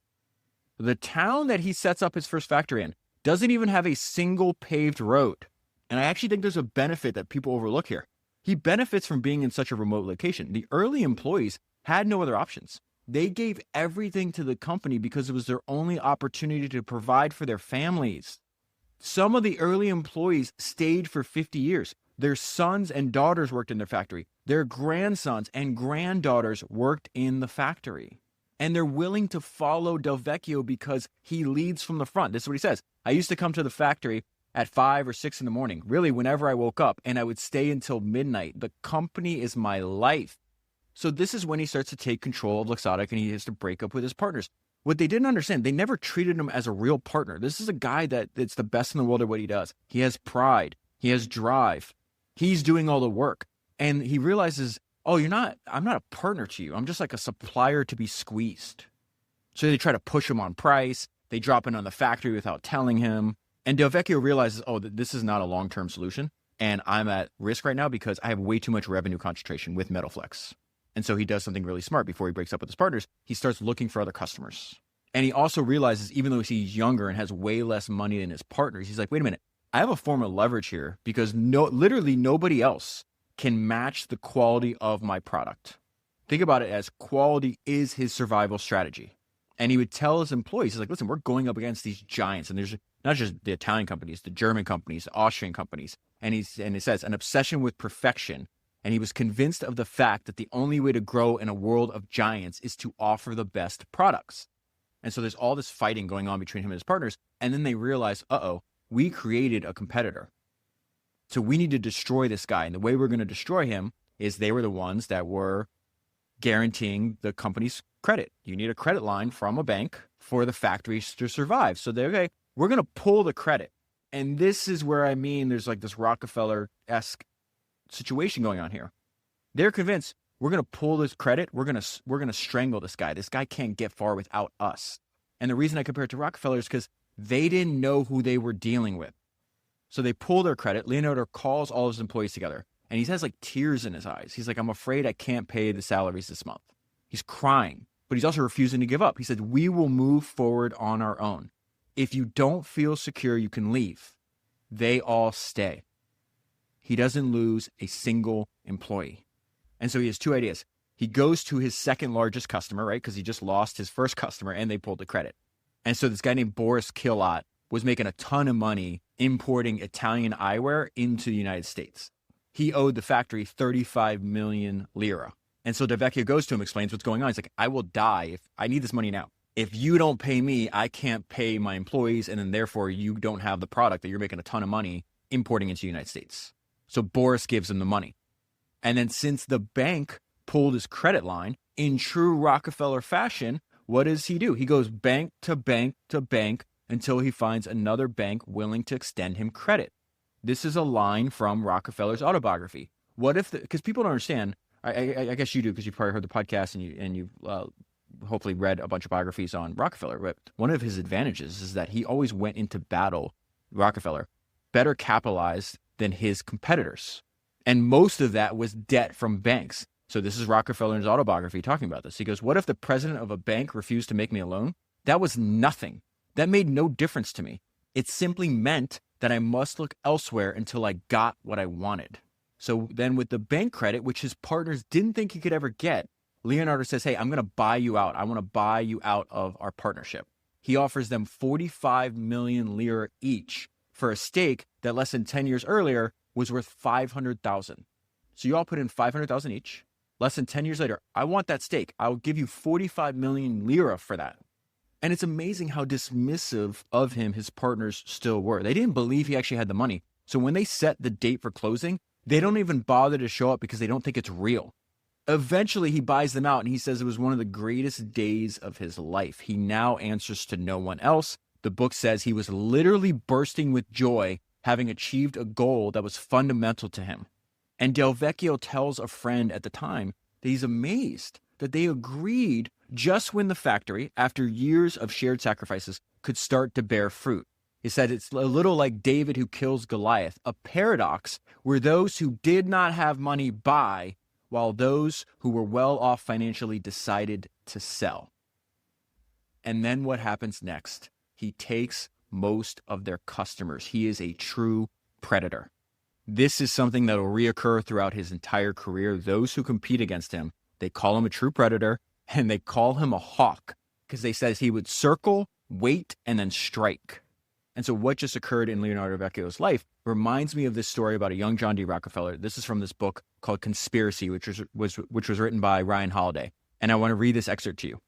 The town that he sets up his first factory in doesn't even have a single paved road. And I actually think there's a benefit that people overlook here. He benefits from being in such a remote location. The early employees had no other options. They gave everything to the company because it was their only opportunity to provide for their families. Some of the early employees stayed for 50 years. Their sons and daughters worked in their factory. Their grandsons and granddaughters worked in the factory. And they're willing to follow Del Vecchio because he leads from the front. This is what he says: I used to come to the factory at 5 or 6 in the morning, really whenever I woke up, and I would stay until midnight. The company is my life. So this is when he starts to take control of Luxottica, and he has to break up with his partners. What they didn't understand, they never treated him as a real partner. This is a guy that's the best in the world at what he does. He has pride. He has drive. He's doing all the work. And he realizes, oh, I'm not a partner to you. I'm just like a supplier to be squeezed. So they try to push him on price. They drop in on the factory without telling him. And Del Vecchio realizes, oh, this is not a long-term solution. And I'm at risk right now because I have way too much revenue concentration with Metalflex. And so he does something really smart before he breaks up with his partners. He starts looking for other customers. And he also realizes, even though he's younger and has way less money than his partners, he's like, wait a minute, I have a form of leverage here because literally nobody else can match the quality of my product. Think about it as quality is his survival strategy. And he would tell his employees, he's like, listen, we're going up against these giants. And there's not just the Italian companies, the German companies, the Austrian companies. And he says an obsession with perfection. And he was convinced of the fact that the only way to grow in a world of giants is to offer the best products. And so there's all this fighting going on between him and his partners. And then they realize, we created a competitor. So we need to destroy this guy. And the way we're going to destroy him is they were the ones that were guaranteeing the company's credit. You need a credit line from a bank for the factories to survive. So they're okay, we're going to pull the credit. And this is where there's like this Rockefeller-esque situation going on here. They're convinced we're going to pull this credit. We're going to strangle this guy. This guy can't get far without us. And the reason I compare it to Rockefeller is because they didn't know who they were dealing with. So they pull their credit. Leonardo calls all his employees together and he has like tears in his eyes. He's like, I'm afraid I can't pay the salaries this month. He's crying, but he's also refusing to give up. He said, we will move forward on our own. If you don't feel secure, you can leave. They all stay. He doesn't lose a single employee. And so he has two ideas. He goes to his second largest customer, right? Because he just lost his first customer and they pulled the credit. And so this guy named Boris Kilott was making a ton of money importing Italian eyewear into the United States. He owed the factory 35 million lira. And so Vecchio goes to him, explains what's going on. He's like, I will die if I need this money now. If you don't pay me, I can't pay my employees. And then therefore you don't have the product that you're making a ton of money importing into the United States. So Boris gives him the money. And then since the bank pulled his credit line in true Rockefeller fashion, what does he do? He goes bank to bank to bank until he finds another bank willing to extend him credit. This is a line from Rockefeller's autobiography. What if, because people don't understand, I guess you do because you've probably heard the podcast and you've hopefully read a bunch of biographies on Rockefeller. But one of his advantages is that he always went into battle, Rockefeller, better capitalized than his competitors. And most of that was debt from banks. So this is Rockefeller in his autobiography talking about this. He goes, what if the president of a bank refused to make me a loan? That was nothing. That made no difference to me. It simply meant that I must look elsewhere until I got what I wanted. So then with the bank credit, which his partners didn't think he could ever get, Leonardo says, hey, I'm going to buy you out. I want to buy you out of our partnership. He offers them 45 million lira each for a stake that less than 10 years earlier was worth 500,000. So you all put in 500,000 each. Less than 10 years later, I want that stake. I'll give you 45 million lira for that. And it's amazing how dismissive of him his partners still were. They didn't believe he actually had the money. So when they set the date for closing, they don't even bother to show up because they don't think it's real. Eventually, he buys them out and he says it was one of the greatest days of his life. He now answers to no one else. The book says he was literally bursting with joy, having achieved a goal that was fundamental to him. And Del Vecchio tells a friend at the time that he's amazed that they agreed just when the factory, after years of shared sacrifices, could start to bear fruit. He said it's a little like David who kills Goliath, a paradox where those who did not have money buy, while those who were well off financially decided to sell. And then what happens next? He takes most of their customers. He is a true predator. This is something that will reoccur throughout his entire career. Those who compete against him, they call him a true predator and they call him a hawk because they says he would circle, wait, and then strike. And so what just occurred in Leonardo Vecchio's life reminds me of this story about a young John D. Rockefeller. This is from this book called Conspiracy, which was written by Ryan Holiday. And I want to read this excerpt to you.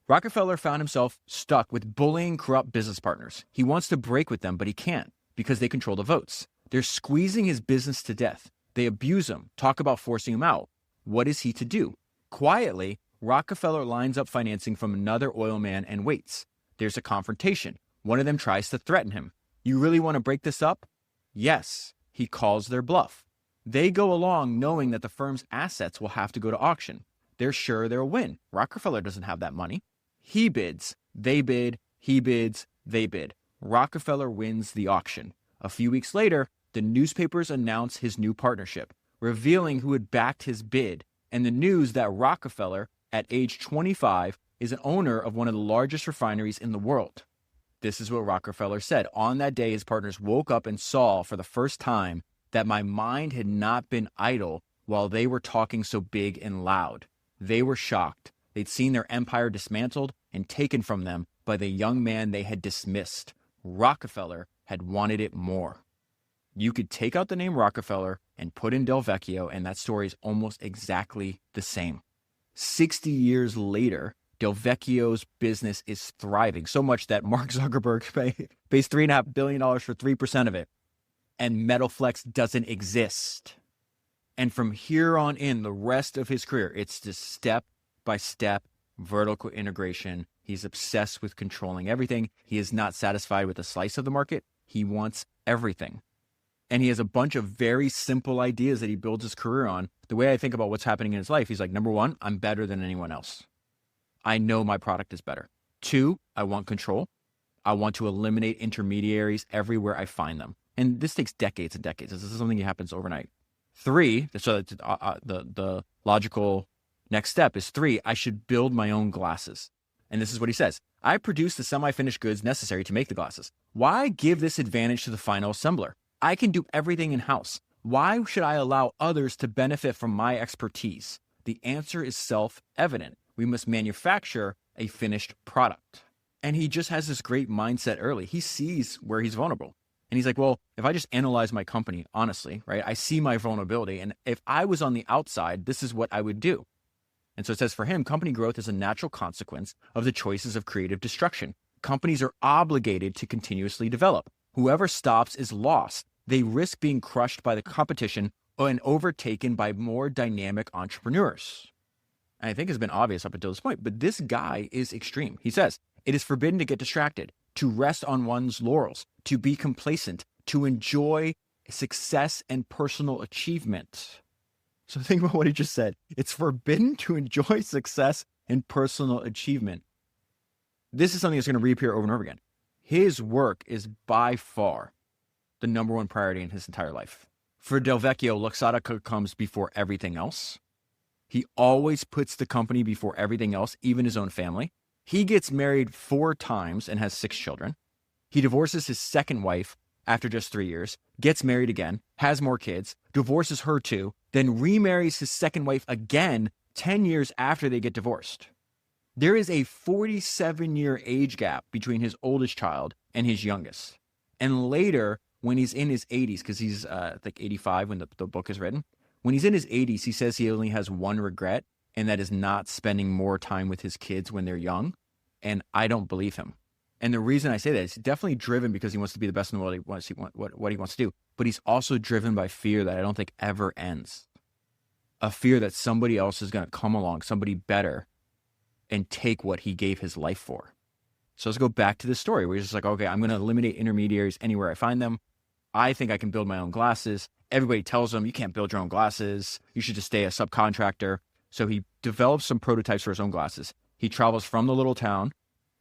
Rockefeller found himself stuck with bullying corrupt business partners. He wants to break with them, but he can't because they control the votes. They're squeezing his business to death. They abuse him, talk about forcing him out. What is he to do? Quietly, Rockefeller lines up financing from another oil man and waits. There's a confrontation. One of them tries to threaten him. You really want to break this up? Yes. He calls their bluff. They go along knowing that the firm's assets will have to go to auction. They're sure they'll win. Rockefeller doesn't have that money. He bids. They bid. He bids. They bid. Rockefeller wins the auction. A few weeks later, the newspapers announce his new partnership, revealing who had backed his bid, and the news that Rockefeller, at age 25, is an owner of one of the largest refineries in the world. This is what Rockefeller said. On that day, his partners woke up and saw for the first time that my mind had not been idle while they were talking so big and loud. They were shocked. They'd seen their empire dismantled and taken from them by the young man they had dismissed. Rockefeller had wanted it more. You could take out the name Rockefeller and put in Del Vecchio, and that story is almost exactly the same. 60 years later, Del Vecchio's business is thriving so much that Mark Zuckerberg pays $3.5 billion for 3% of it, and Metalflex doesn't exist. And from here on in, the rest of his career, it's just step-by-step vertical integration. He's obsessed with controlling everything. He is not satisfied with a slice of the market. He wants everything. And he has a bunch of very simple ideas that he builds his career on. The way I think about what's happening in his life, he's like, number one, I'm better than anyone else. I know my product is better. Two, I want control. I want to eliminate intermediaries everywhere I find them. And this takes decades and decades. This is something that happens overnight. Three, so the logical next step is three, I should build my own glasses. And this is what he says. I produce the semi-finished goods necessary to make the glasses. Why give this advantage to the final assembler? I can do everything in-house. Why should I allow others to benefit from my expertise? The answer is self-evident. We must manufacture a finished product. And he just has this great mindset early. He sees where he's vulnerable. And he's like, well, if I just analyze my company honestly, right, I see my vulnerability. And if I was on the outside, this is what I would do. And so it says for him, company growth is a natural consequence of the choices of creative destruction. Companies are obligated to continuously develop. Whoever stops is lost. They risk being crushed by the competition and overtaken by more dynamic entrepreneurs. And I think it's been obvious up until this point, but this guy is extreme. He says, it is forbidden to get distracted, to rest on one's laurels, to be complacent, to enjoy success and personal achievement. So think about what he just said. It's forbidden to enjoy success and personal achievement. This is something that's going to reappear over and over again. His work is by far the number one priority in his entire life. For Del Vecchio, Luxottica comes before everything else. He always puts the company before everything else, even his own family. He gets married 4 times and has 6 children. He divorces his second wife after just 3 years, gets married again, has more kids, divorces her too, then remarries his second wife again 10 years after they get divorced. There is a 47-year age gap between his oldest child and his youngest. And later, when he's in his 80s, because he's like 85 when the book is written, when he's in his 80s, he says he only has one regret, and that is not spending more time with his kids when they're young. And I don't believe him. And the reason I say that is he's definitely driven because he wants to be the best in the world. He wants what he wants to do. But he's also driven by fear that I don't think ever ends. A fear that somebody else is going to come along, somebody better, and take what he gave his life for. So let's go back to the story where he's just like, okay, I'm going to eliminate intermediaries anywhere I find them. I think I can build my own glasses. Everybody tells him you can't build your own glasses. You should just stay a subcontractor. So he develops some prototypes for his own glasses. He travels from the little town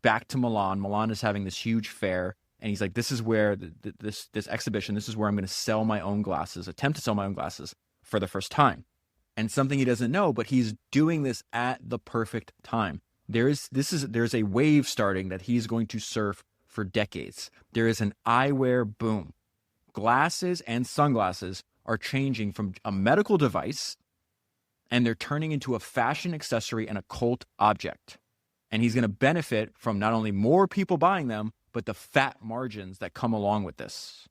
back to Milan. Milan is having this huge fair. And he's like, this is where this exhibition, this is where I'm going to sell my own glasses, attempt to sell my own glasses for the first time. And something he doesn't know, but he's doing this at the perfect time. There's a wave starting that he's going to surf for decades. There is an eyewear boom. Glasses and sunglasses are changing from a medical device, and they're turning into a fashion accessory and a cult object. And he's going to benefit from not only more people buying them, but the fat margins that come along with this.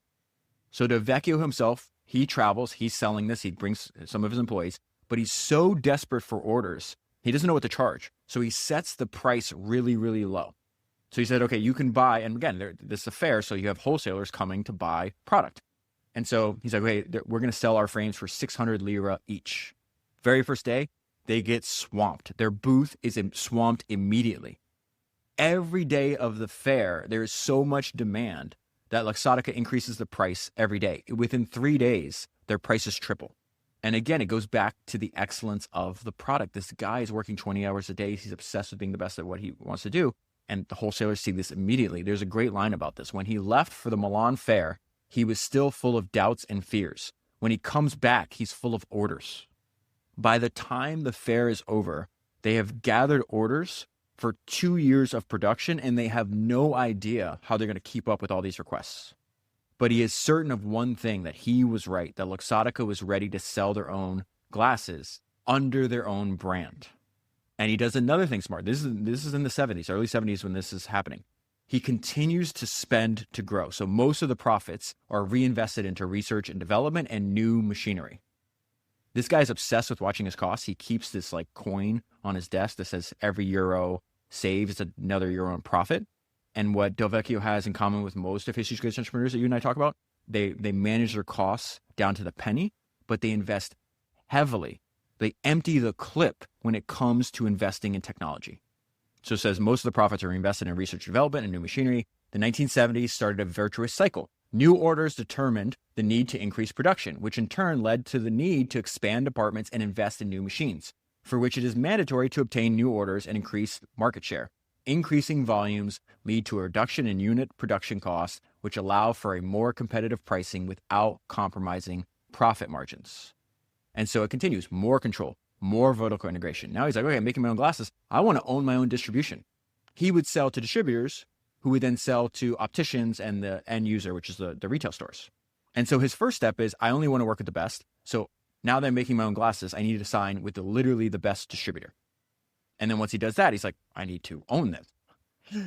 So Del Vecchio himself, he travels, he's selling this, he brings some of his employees, but he's so desperate for orders, he doesn't know what to charge. So he sets the price really, really low. So he said, okay, you can buy, and again, this is a fair, so you have wholesalers coming to buy product. And so he's like, okay, we're going to sell our frames for 600 lira each. Very first day, they get swamped. Their booth is swamped immediately. Every day of the fair, there is so much demand that Luxottica increases the price every day. Within 3 days, their prices triple. And again, it goes back to the excellence of the product. This guy is working 20 hours a day. He's obsessed with being the best at what he wants to do. And the wholesalers see this immediately. There's a great line about this. When he left for the Milan fair, he was still full of doubts and fears. When he comes back, he's full of orders. By the time the fair is over, they have gathered orders for 2 years of production, and they have no idea how they're going to keep up with all these requests. But he is certain of one thing, that he was right, that Luxottica was ready to sell their own glasses under their own brand. And he does another thing smart. This is in the 70s, early 70s when this is happening. He continues to spend to grow. So most of the profits are reinvested into research and development and new machinery. This guy's obsessed with watching his costs. He keeps this like coin on his desk that says every euro saved is another euro in profit. And what Del Vecchio has in common with most of history's greatest entrepreneurs that you and I talk about, they manage their costs down to the penny, but they invest heavily. They empty the clip when it comes to investing in technology. So it says most of the profits are invested in research and development and new machinery. The 1970s started a virtuous cycle. New orders determined the need to increase production, which in turn led to the need to expand departments and invest in new machines, for which it is mandatory to obtain new orders and increase market share. Increasing volumes lead to a reduction in unit production costs, which allow for a more competitive pricing without compromising profit margins. And so it continues, more control, more vertical integration. Now he's like, okay, I'm making my own glasses. I want to own my own distribution. He would sell to distributors who would then sell to opticians and the end user, which is the retail stores. And so his first step is, I only want to work with the best. So now that I'm making my own glasses, I need to sign with literally the best distributor. And then once he does that, he's like, I need to own them.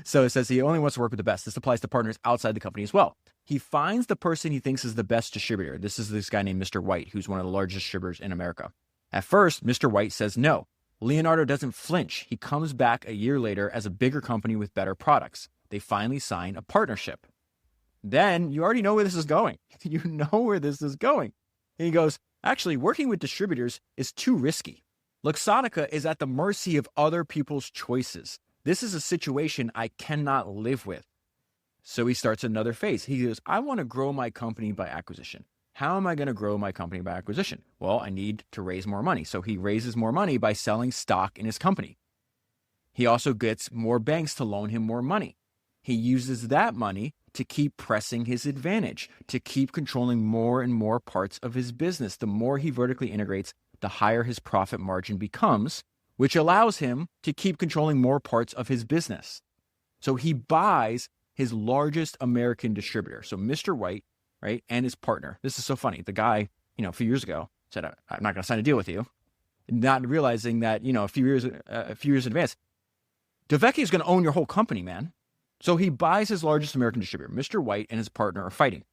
So it says he only wants to work with the best. This applies to partners outside the company as well. He finds the person he thinks is the best distributor. This is this guy named Mr. White, who's one of the largest distributors in America. At first, Mr. White says no. Leonardo doesn't flinch. He comes back a year later as a bigger company with better products. They finally sign a partnership. Then you already know where this is going. You know where this is going. And he goes, actually, working with distributors is too risky. Luxottica is at the mercy of other people's choices. This is a situation I cannot live with. So he starts another phase. He goes, I want to grow my company by acquisition. How am I going to grow my company by acquisition? Well, I need to raise more money. So he raises more money by selling stock in his company. He also gets more banks to loan him more money. He uses that money to keep pressing his advantage, to keep controlling more and more parts of his business. The more he vertically integrates, the higher his profit margin becomes, which allows him to keep controlling more parts of his business. So he buys his largest American distributor. So Mr. White, right, and his partner. This is so funny. The guy, a few years ago said, I'm not going to sign a deal with you. Not realizing that, a few years in advance, Del Vecchio is going to own your whole company, man. So he buys his largest American distributor. Mr. White and his partner are fighting.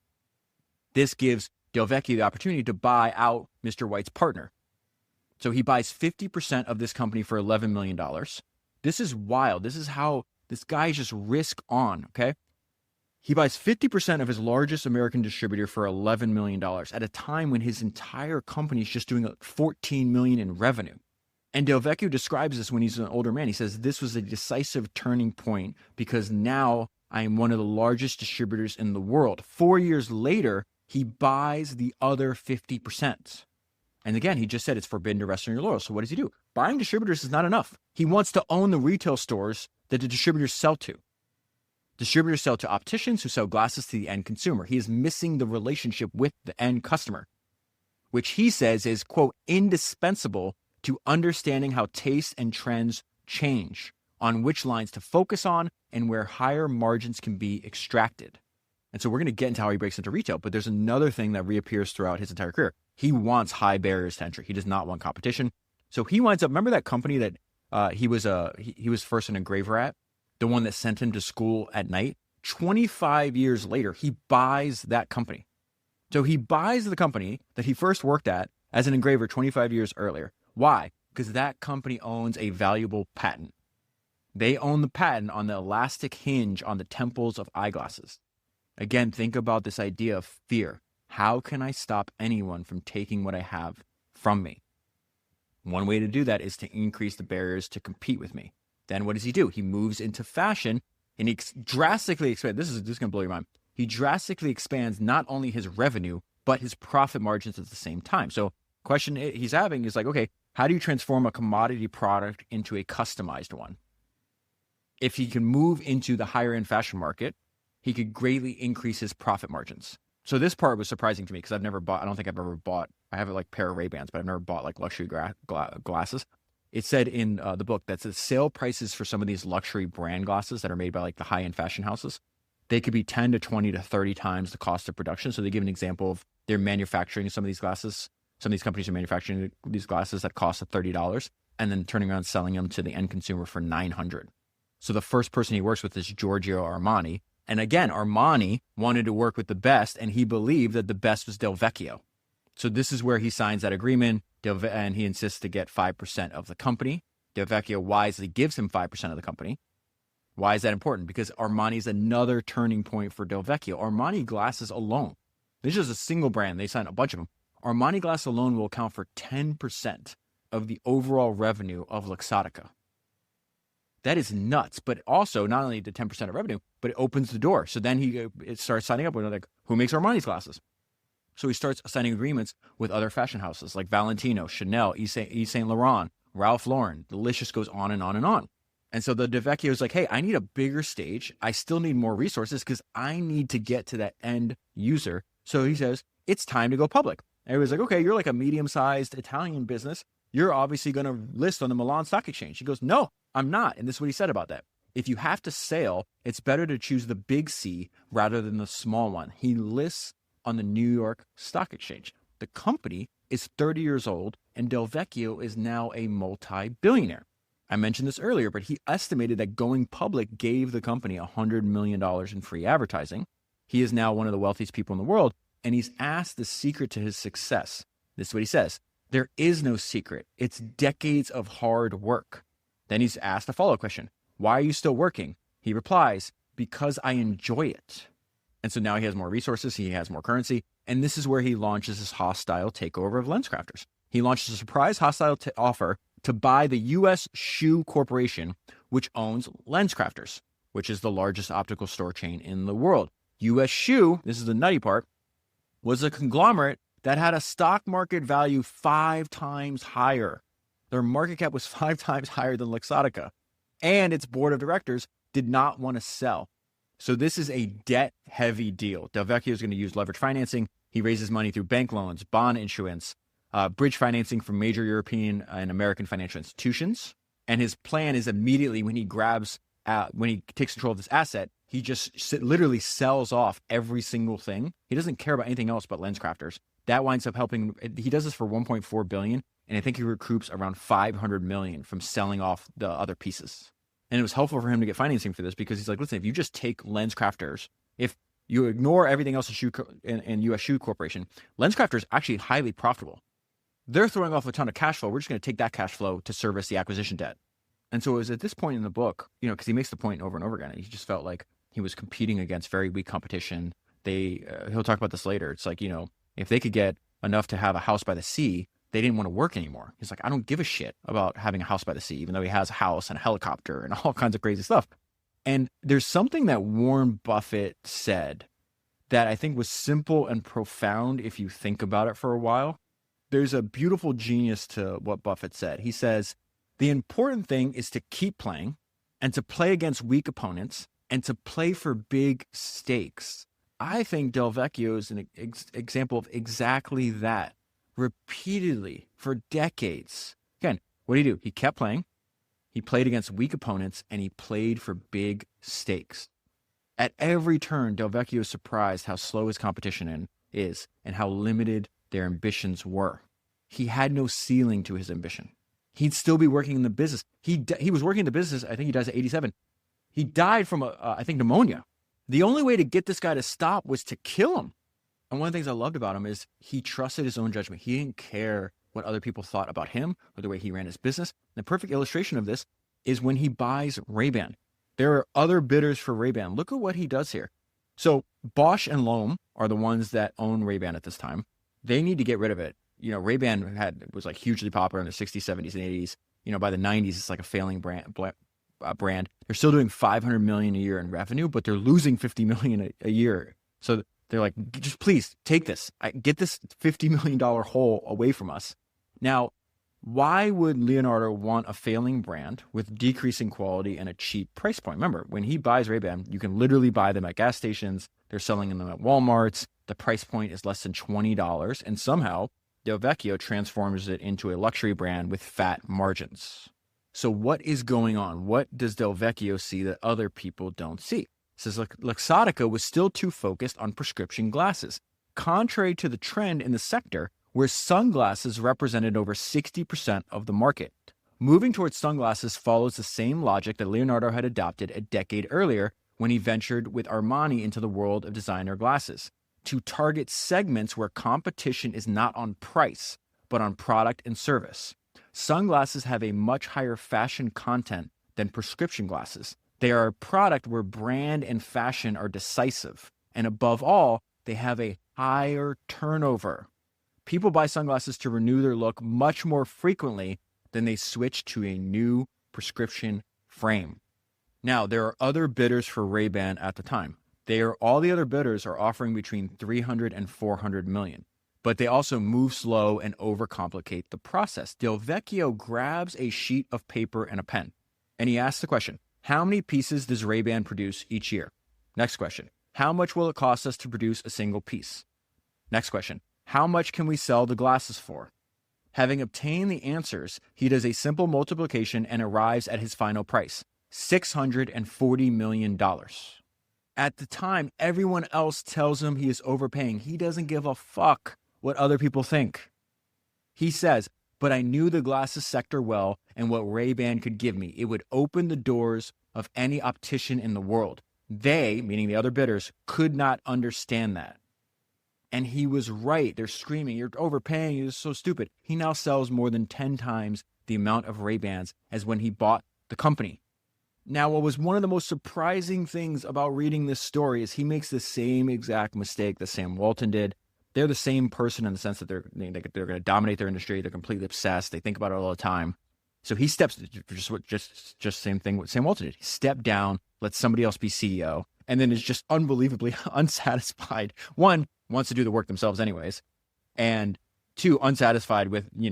This gives Del Vecchio the opportunity to buy out Mr. White's partner. So he buys 50% of this company for $11 million. This is wild. This is how this guy is just risk on, okay? He buys 50% of his largest American distributor for $11 million at a time when his entire company is just doing $14 million in revenue. And Del Vecchio describes this when he's an older man. He says, this was a decisive turning point because now I am one of the largest distributors in the world. 4 years later, he buys the other 50%. And again, he just said it's forbidden to rest on your laurels. So what does he do? Buying distributors is not enough. He wants to own the retail stores that the distributors sell to. Distributors sell to opticians who sell glasses to the end consumer. He is missing the relationship with the end customer, which he says is, quote, indispensable to understanding how tastes and trends change, on which lines to focus on, and where higher margins can be extracted. And so we're going to get into how he breaks into retail, but there's another thing that reappears throughout his entire career. He wants high barriers to entry. He does not want competition. So he winds up, remember that company that he was first an engraver at, the one that sent him to school at night? 25 years later, he buys that company. So he buys the company that he first worked at as an engraver 25 years earlier. Why? Because that company owns a valuable patent. They own the patent on the elastic hinge on the temples of eyeglasses. Again, think about this idea of fear. How can I stop anyone from taking what I have from me? One way to do that is to increase the barriers to compete with me. Then what does he do? He moves into fashion and he drastically expands. This is going to blow your mind. He drastically expands not only his revenue, but his profit margins at the same time. So question he's having is like, okay, how do you transform a commodity product into a customized one? If he can move into the higher end fashion market, he could greatly increase his profit margins. So this part was surprising to me because I don't think I've ever bought, I have like a pair of Ray-Bans, but I've never bought like luxury glasses. It said in the book that the sale prices for some of these luxury brand glasses that are made by like the high-end fashion houses, they could be 10 to 20 to 30 times the cost of production. So they give an example of they're manufacturing some of these glasses Some of these companies are manufacturing these glasses that cost $30 and then turning around and selling them to the end consumer for $900. So the first person he works with is Giorgio Armani. And again, Armani wanted to work with the best, and he believed that the best was Del Vecchio. So this is where he signs that agreement, and he insists to get 5% of the company. Del Vecchio wisely gives him 5% of the company. Why is that important? Because Armani is another turning point for Del Vecchio. Armani glasses alone, this is a single brand. They signed a bunch of them. Armani glass alone will account for 10% of the overall revenue of Luxottica. That is nuts. But also, not only the 10% of revenue, but it opens the door. So then it starts signing up with like, who makes Armani's glasses? So he starts signing agreements with other fashion houses like Valentino, Chanel, Yves Saint Laurent, Ralph Lauren. The list just goes on and on and on. And so the Del Vecchio is like, hey, I need a bigger stage. I still need more resources because I need to get to that end user. So he says, it's time to go public. Everybody's like, okay, you're like a medium-sized Italian business. You're obviously going to list on the Milan Stock Exchange. He goes, no, I'm not. And this is what he said about that. If you have to sail, it's better to choose the big C rather than the small one. He lists on the New York Stock Exchange. The company is 30 years old, and Del Vecchio is now a multi-billionaire. I mentioned this earlier, but he estimated that going public gave the company $100 million in free advertising. He is now one of the wealthiest people in the world, and he's asked the secret to his success. This is what he says. There is no secret. It's decades of hard work. Then he's asked a follow-up question. Why are you still working? He replies, because I enjoy it. And so now he has more resources. He has more currency. And this is where he launches his hostile takeover of LensCrafters. He launches a surprise hostile offer to buy the U.S. Shoe Corporation, which owns LensCrafters, which is the largest optical store chain in the world. U.S. Shoe, this is the nutty part, was a conglomerate that had a stock market value 5 times higher. Their market cap was 5 times higher than Luxottica. And its board of directors did not want to sell. So this is a debt-heavy deal. Del Vecchio is going to use leverage financing. He raises money through bank loans, bond issuance, bridge financing from major European and American financial institutions. And his plan is immediately when he takes control of this asset, he just literally sells off every single thing. He doesn't care about anything else but LensCrafters. That winds up helping. He does this for $1.4 billion, and I think he recoups around $500 million from selling off the other pieces. And it was helpful for him to get financing for this because he's like, listen, if you just take LensCrafters, if you ignore everything else in U.S. Shoe Corporation, LensCrafters is actually highly profitable. They're throwing off a ton of cash flow. We're just going to take that cash flow to service the acquisition debt. And so it was at this point in the book, because he makes the point over and over again, and he just felt like he was competing against very weak competition. He'll talk about this later. It's like, if they could get enough to have a house by the sea, they didn't want to work anymore. He's like, I don't give a shit about having a house by the sea, even though he has a house and a helicopter and all kinds of crazy stuff. And there's something that Warren Buffett said that I think was simple and profound if you think about it for a while. There's a beautiful genius to what Buffett said. He says, the important thing is to keep playing and to play against weak opponents and to play for big stakes. I think Del Vecchio is an example of exactly that. Repeatedly for decades. Again, what did he do? He kept playing. He played against weak opponents, and he played for big stakes. At every turn, Del Vecchio is surprised how slow his competition is and how limited their ambitions were. He had no ceiling to his ambition. He'd still be working in the business. He was working in the business. I think he dies at 87. He died from, pneumonia. The only way to get this guy to stop was to kill him. And one of the things I loved about him is he trusted his own judgment. He didn't care what other people thought about him or the way he ran his business. The perfect illustration of this is when he buys Ray-Ban. There are other bidders for Ray-Ban. Look at what he does here. So Bosch and Lohm are the ones that own Ray-Ban at this time. They need to get rid of it. Ray-Ban was like hugely popular in the 60s, 70s, and 80s. By the 90s, it's like a failing brand. They're still doing $500 million a year in revenue, but they're losing $50 million a year. So they're like, just please take this. Get this $50 million hole away from us. Now, why would Leonardo want a failing brand with decreasing quality and a cheap price point? Remember, when he buys Ray-Ban, you can literally buy them at gas stations. They're selling them at Walmarts. The price point is less than $20. And somehow, Del Vecchio transforms it into a luxury brand with fat margins. So what is going on? What does Del Vecchio see that other people don't see? It says Luxottica was still too focused on prescription glasses. Contrary to the trend in the sector, where sunglasses represented over 60% of the market. Moving towards sunglasses follows the same logic that Leonardo had adopted a decade earlier when he ventured with Armani into the world of designer glasses, to target segments where competition is not on price, but on product and service. Sunglasses have a much higher fashion content than prescription glasses. They are a product where brand and fashion are decisive. And above all, they have a higher turnover. People buy sunglasses to renew their look much more frequently than they switch to a new prescription frame. Now, there are other bidders for Ray-Ban at the time. All the other bidders are offering between 300 and 400 million. But they also move slow and overcomplicate the process. Del Vecchio grabs a sheet of paper and a pen, and he asks the question, how many pieces does Ray-Ban produce each year? Next question, how much will it cost us to produce a single piece? Next question, how much can we sell the glasses for? Having obtained the answers, he does a simple multiplication and arrives at his final price, $640 million. At the time, everyone else tells him he is overpaying. He doesn't give a fuck what other people think. He says, but I knew the glasses sector well and what Ray-Ban could give me. It would open the doors of any optician in the world. They, meaning the other bidders, could not understand that. And he was right. They're screaming, you're overpaying, you're so stupid. He now sells more than 10 times the amount of Ray-Bans as when he bought the company. Now, what was one of the most surprising things about reading this story is he makes the same exact mistake that Sam Walton did. They're the same person in the sense that they're going to dominate their industry. They're completely obsessed. They think about it all the time. So he steps, just same thing what Sam Walton did. He stepped down, let somebody else be CEO, and then is just unbelievably unsatisfied. One, wants to do the work themselves anyways, and two, unsatisfied with, they're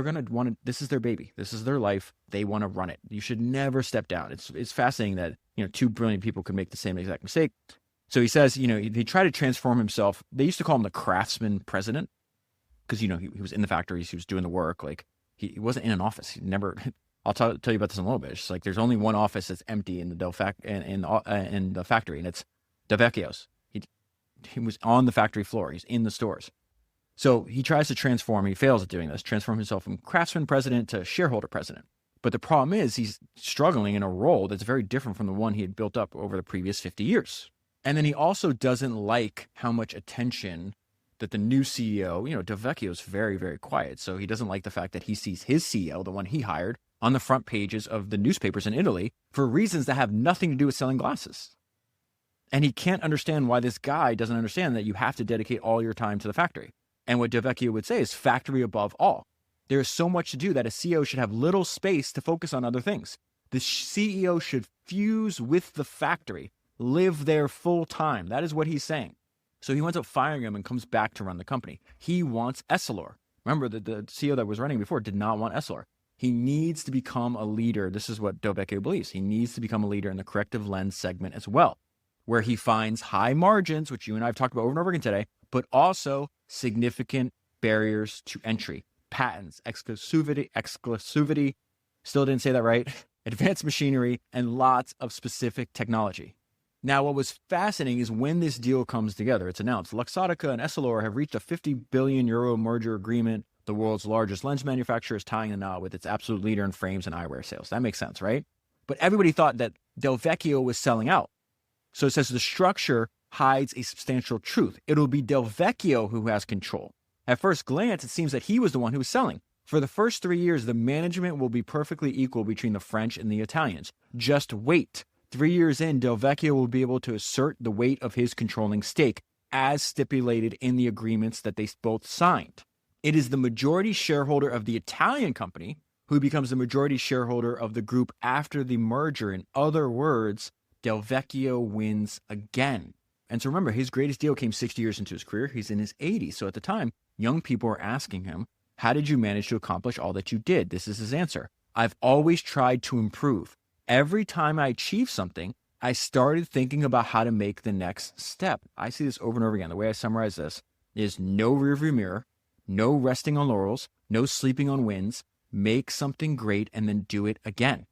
going to want to, this is their baby. This is their life. They want to run it. You should never step down. It's fascinating that, 2 brilliant people could make the same exact mistake. So he says, he tried to transform himself. They used to call him the craftsman president because, he was in the factories. He was doing the work. Like he wasn't in an office. He never, I'll tell you about this in a little bit. It's just like, there's only one office that's empty in the in the factory, and it's Del Vecchio's. He was on the factory floor. He's in the stores. So he tries to transform. He fails at doing this, transform himself from craftsman president to shareholder president. But the problem is he's struggling in a role that's very different from the one he had built up over the previous 50 years. And then he also doesn't like how much attention that the new CEO, Del Vecchio is very, very quiet. So he doesn't like the fact that he sees his CEO, the one he hired, on the front pages of the newspapers in Italy for reasons that have nothing to do with selling glasses. And he can't understand why this guy doesn't understand that you have to dedicate all your time to the factory. And what Del Vecchio would say is factory above all. There is so much to do that a CEO should have little space to focus on other things. The CEO should fuse with the factory, live there full time. That is what he's saying. So he winds up firing him and comes back to run the company. He wants Essilor. Remember that the CEO that was running before did not want Essilor. He needs to become a leader. This is what Del Vecchio believes. He needs to become a leader in the corrective lens segment as well, where he finds high margins, which you and I have talked about over and over again today, but also significant barriers to entry, patents, exclusivity, still didn't say that right, advanced machinery, and lots of specific technology. Now, what was fascinating is when this deal comes together, it's announced Luxottica and Essilor have reached a 50 billion euro merger agreement. The world's largest lens manufacturer is tying the knot with its absolute leader in frames and eyewear sales. That makes sense, right? But everybody thought that Del Vecchio was selling out. So it says the structure hides a substantial truth. It'll be Del Vecchio who has control. At first glance, it seems that he was the one who was selling. For the first 3 years, the management will be perfectly equal between the French and the Italians. Just wait. 3 years in, Del Vecchio will be able to assert the weight of his controlling stake, as stipulated in the agreements that they both signed. It is the majority shareholder of the Italian company who becomes the majority shareholder of the group after the merger. In other words, Del Vecchio wins again. And so remember, his greatest deal came 60 years into his career. He's in his 80s. So at the time, young people were asking him, how did you manage to accomplish all that you did? This is his answer. I've always tried to improve. Every time I achieved something, I started thinking about how to make the next step. I see this over and over again. The way I summarize this is no rearview mirror, no resting on laurels, no sleeping on wins, make something great and then do it again.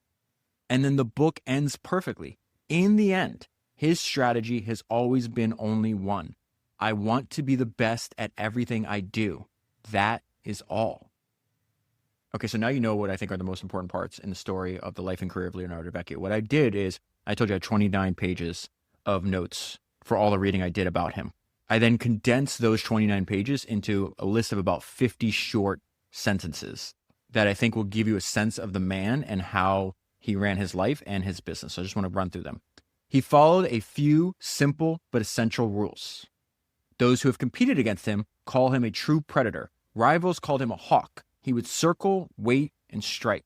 And then the book ends perfectly. In the end, his strategy has always been only one. I want to be the best at everything I do. That is all. Okay, so now you know what I think are the most important parts in the story of the life and career of Leonardo Vecchio. What I did is, I told you I had 29 pages of notes for all the reading I did about him. I then condensed those 29 pages into a list of about 50 short sentences that I think will give you a sense of the man and how he ran his life and his business. So I just want to run through them. He followed a few simple but essential rules. Those who have competed against him call him a true predator. Rivals called him a hawk. He would circle, wait, and strike.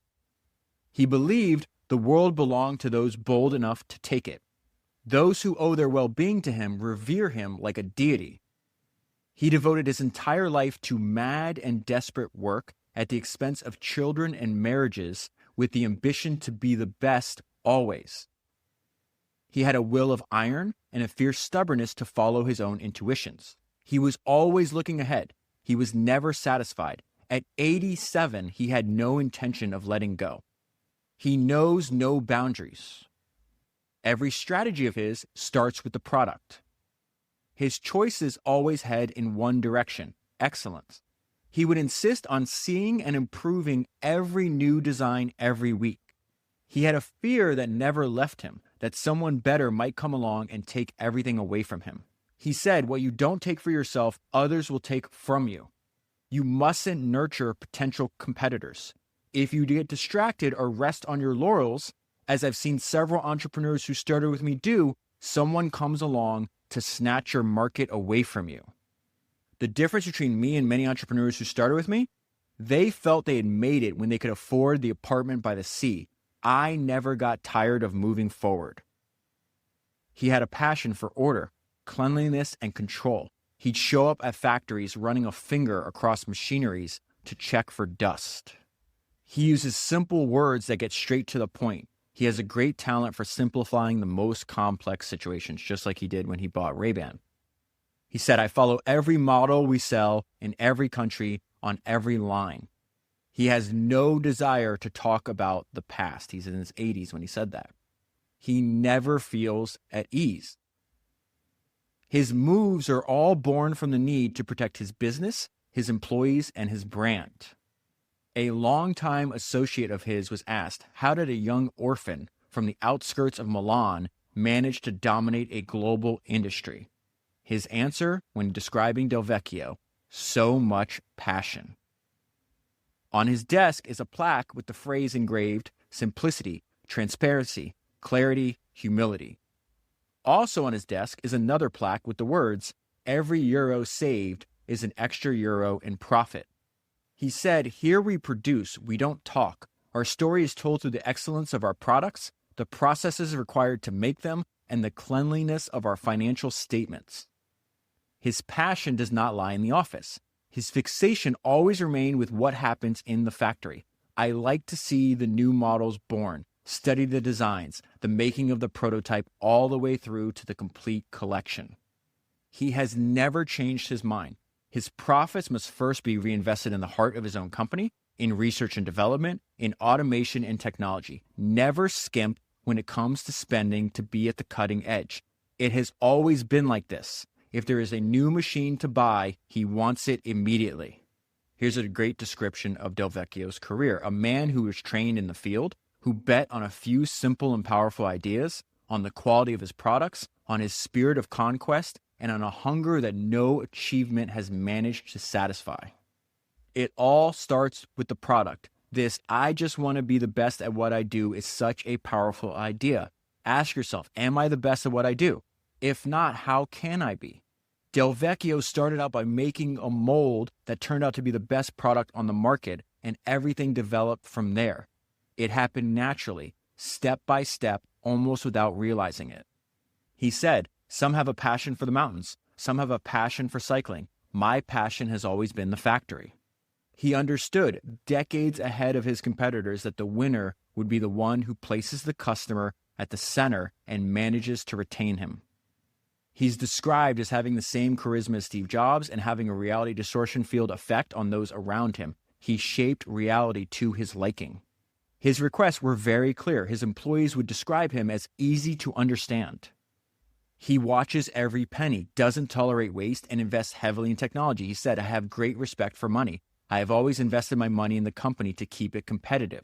He believed the world belonged to those bold enough to take it. Those who owe their well-being to him revere him like a deity. He devoted his entire life to mad and desperate work at the expense of children and marriages with the ambition to be the best always. He had a will of iron and a fierce stubbornness to follow his own intuitions. He was always looking ahead. He was never satisfied. At 87, he had no intention of letting go. He knows no boundaries. Every strategy of his starts with the product. His choices always head in one direction, excellence. He would insist on seeing and improving every new design every week. He had a fear that never left him, that someone better might come along and take everything away from him. He said, what you don't take for yourself, others will take from you. You mustn't nurture potential competitors. If you get distracted or rest on your laurels, as I've seen several entrepreneurs who started with me do, someone comes along to snatch your market away from you. The difference between me and many entrepreneurs who started with me, they felt they had made it when they could afford the apartment by the sea. I never got tired of moving forward. He had a passion for order, cleanliness, and control. He'd show up at factories running a finger across machineries to check for dust. He uses simple words that get straight to the point. He has a great talent for simplifying the most complex situations, just like he did when he bought Ray-Ban. He said, I follow every model we sell in every country on every line. He has no desire to talk about the past. He's in his 80s when he said that. He never feels at ease. His moves are all born from the need to protect his business, his employees, and his brand. A longtime associate of his was asked, how did a young orphan from the outskirts of Milan manage to dominate a global industry? His answer, when describing Del Vecchio, so much passion. On his desk is a plaque with the phrase engraved, simplicity, transparency, clarity, humility. Also on his desk is another plaque with the words, every euro saved is an extra euro in profit. He said, here we produce, we don't talk. Our story is told through the excellence of our products, the processes required to make them, and the cleanliness of our financial statements. His passion does not lie in the office. His fixation always remained with what happens in the factory. I like to see the new models born, study the designs, the making of the prototype, all the way through to the complete collection. He has never changed his mind. His profits must first be reinvested in the heart of his own company, in research and development, in automation and technology. Never skimp when it comes to spending to be at the cutting edge. It has always been like this. If there is a new machine to buy, he wants it immediately. Here's a great description of Del Vecchio's career. A man who was trained in the field, who bet on a few simple and powerful ideas, on the quality of his products, on his spirit of conquest, and on a hunger that no achievement has managed to satisfy. It all starts with the product. This, I just want to be the best at what I do, is such a powerful idea. Ask yourself, am I the best at what I do? If not, how can I be? Del Vecchio started out by making a mold that turned out to be the best product on the market, and everything developed from there. It happened naturally, step by step, almost without realizing it. He said, some have a passion for the mountains. Some have a passion for cycling. My passion has always been the factory. He understood decades ahead of his competitors that the winner would be the one who places the customer at the center and manages to retain him. He's described as having the same charisma as Steve Jobs and having a reality distortion field effect on those around him. He shaped reality to his liking. His requests were very clear. His employees would describe him as easy to understand. He watches every penny, doesn't tolerate waste, and invests heavily in technology. He said, I have great respect for money. I have always invested my money in the company to keep it competitive.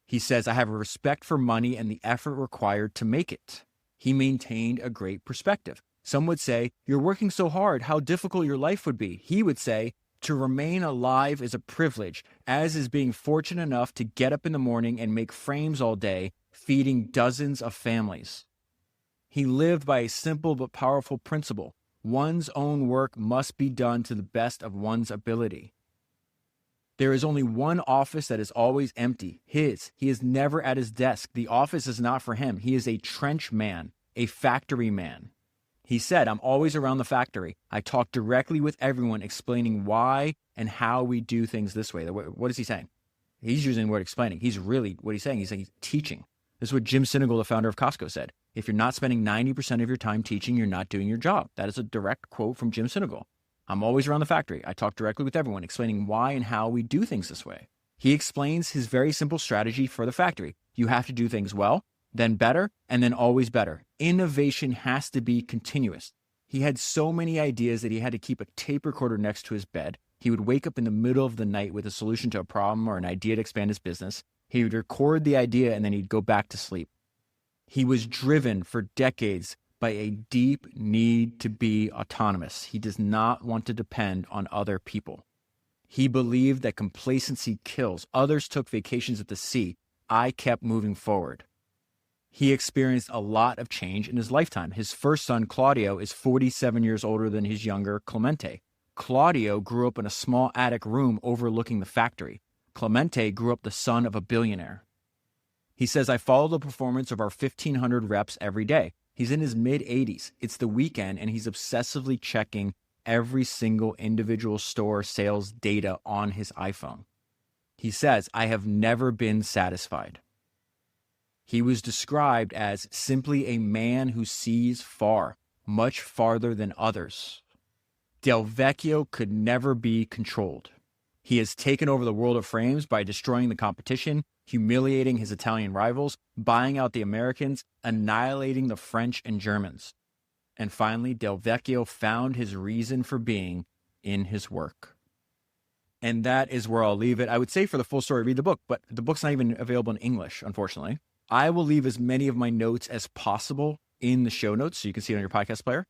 He says, I have a respect for money and the effort required to make it. He maintained a great perspective. Some would say, you're working so hard, how difficult your life would be. He would say, to remain alive is a privilege, as is being fortunate enough to get up in the morning and make frames all day, feeding dozens of families. He lived by a simple but powerful principle. One's own work must be done to the best of one's ability. There is only one office that is always empty, his. He is never at his desk. The office is not for him. He is a trench man, a factory man. He said, I'm always around the factory. I talk directly with everyone, explaining why and how we do things this way. What is he saying? He's using the word explaining. What he's saying, he's teaching. This is what Jim Sinegal, the founder of Costco, said. If you're not spending 90% of your time teaching, you're not doing your job. That is a direct quote from Jim Sinegal. I'm always around the factory. I talk directly with everyone, explaining why and how we do things this way. He explains his very simple strategy for the factory. You have to do things well, then better, and then always better. Innovation has to be continuous. He had so many ideas that he had to keep a tape recorder next to his bed. He would wake up in the middle of the night with a solution to a problem or an idea to expand his business. He would record the idea and then he'd go back to sleep. He was driven for decades by a deep need to be autonomous. He does not want to depend on other people. He believed that complacency kills. Others took vacations at the sea. I kept moving forward. He experienced a lot of change in his lifetime. His first son, Claudio, is 47 years older than his younger Clemente. Claudio grew up in a small attic room overlooking the factory. Clemente grew up the son of a billionaire. He says, I follow the performance of our 1,500 reps every day. He's in his mid-80s. It's the weekend, and he's obsessively checking every single individual store sales data on his iPhone. He says, I have never been satisfied. He was described as simply a man who sees far, much farther than others. Del Vecchio could never be controlled. He has taken over the world of frames by destroying the competition, humiliating his Italian rivals, buying out the Americans, annihilating the French and Germans. And finally, Del Vecchio found his reason for being in his work. And that is where I'll leave it. I would say for the full story, read the book, but the book's not even available in English, unfortunately. I will leave as many of my notes as possible in the show notes so you can see it on your podcast player.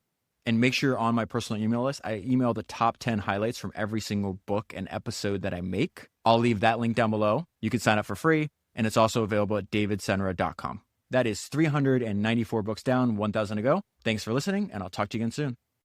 And make sure you're on my personal email list. I email the top 10 highlights from every single book and episode that I make. I'll leave that link down below. You can sign up for free, and it's also available at davidsenra.com. That is 394 books down, 1,000 to go. Thanks for listening, and I'll talk to you again soon.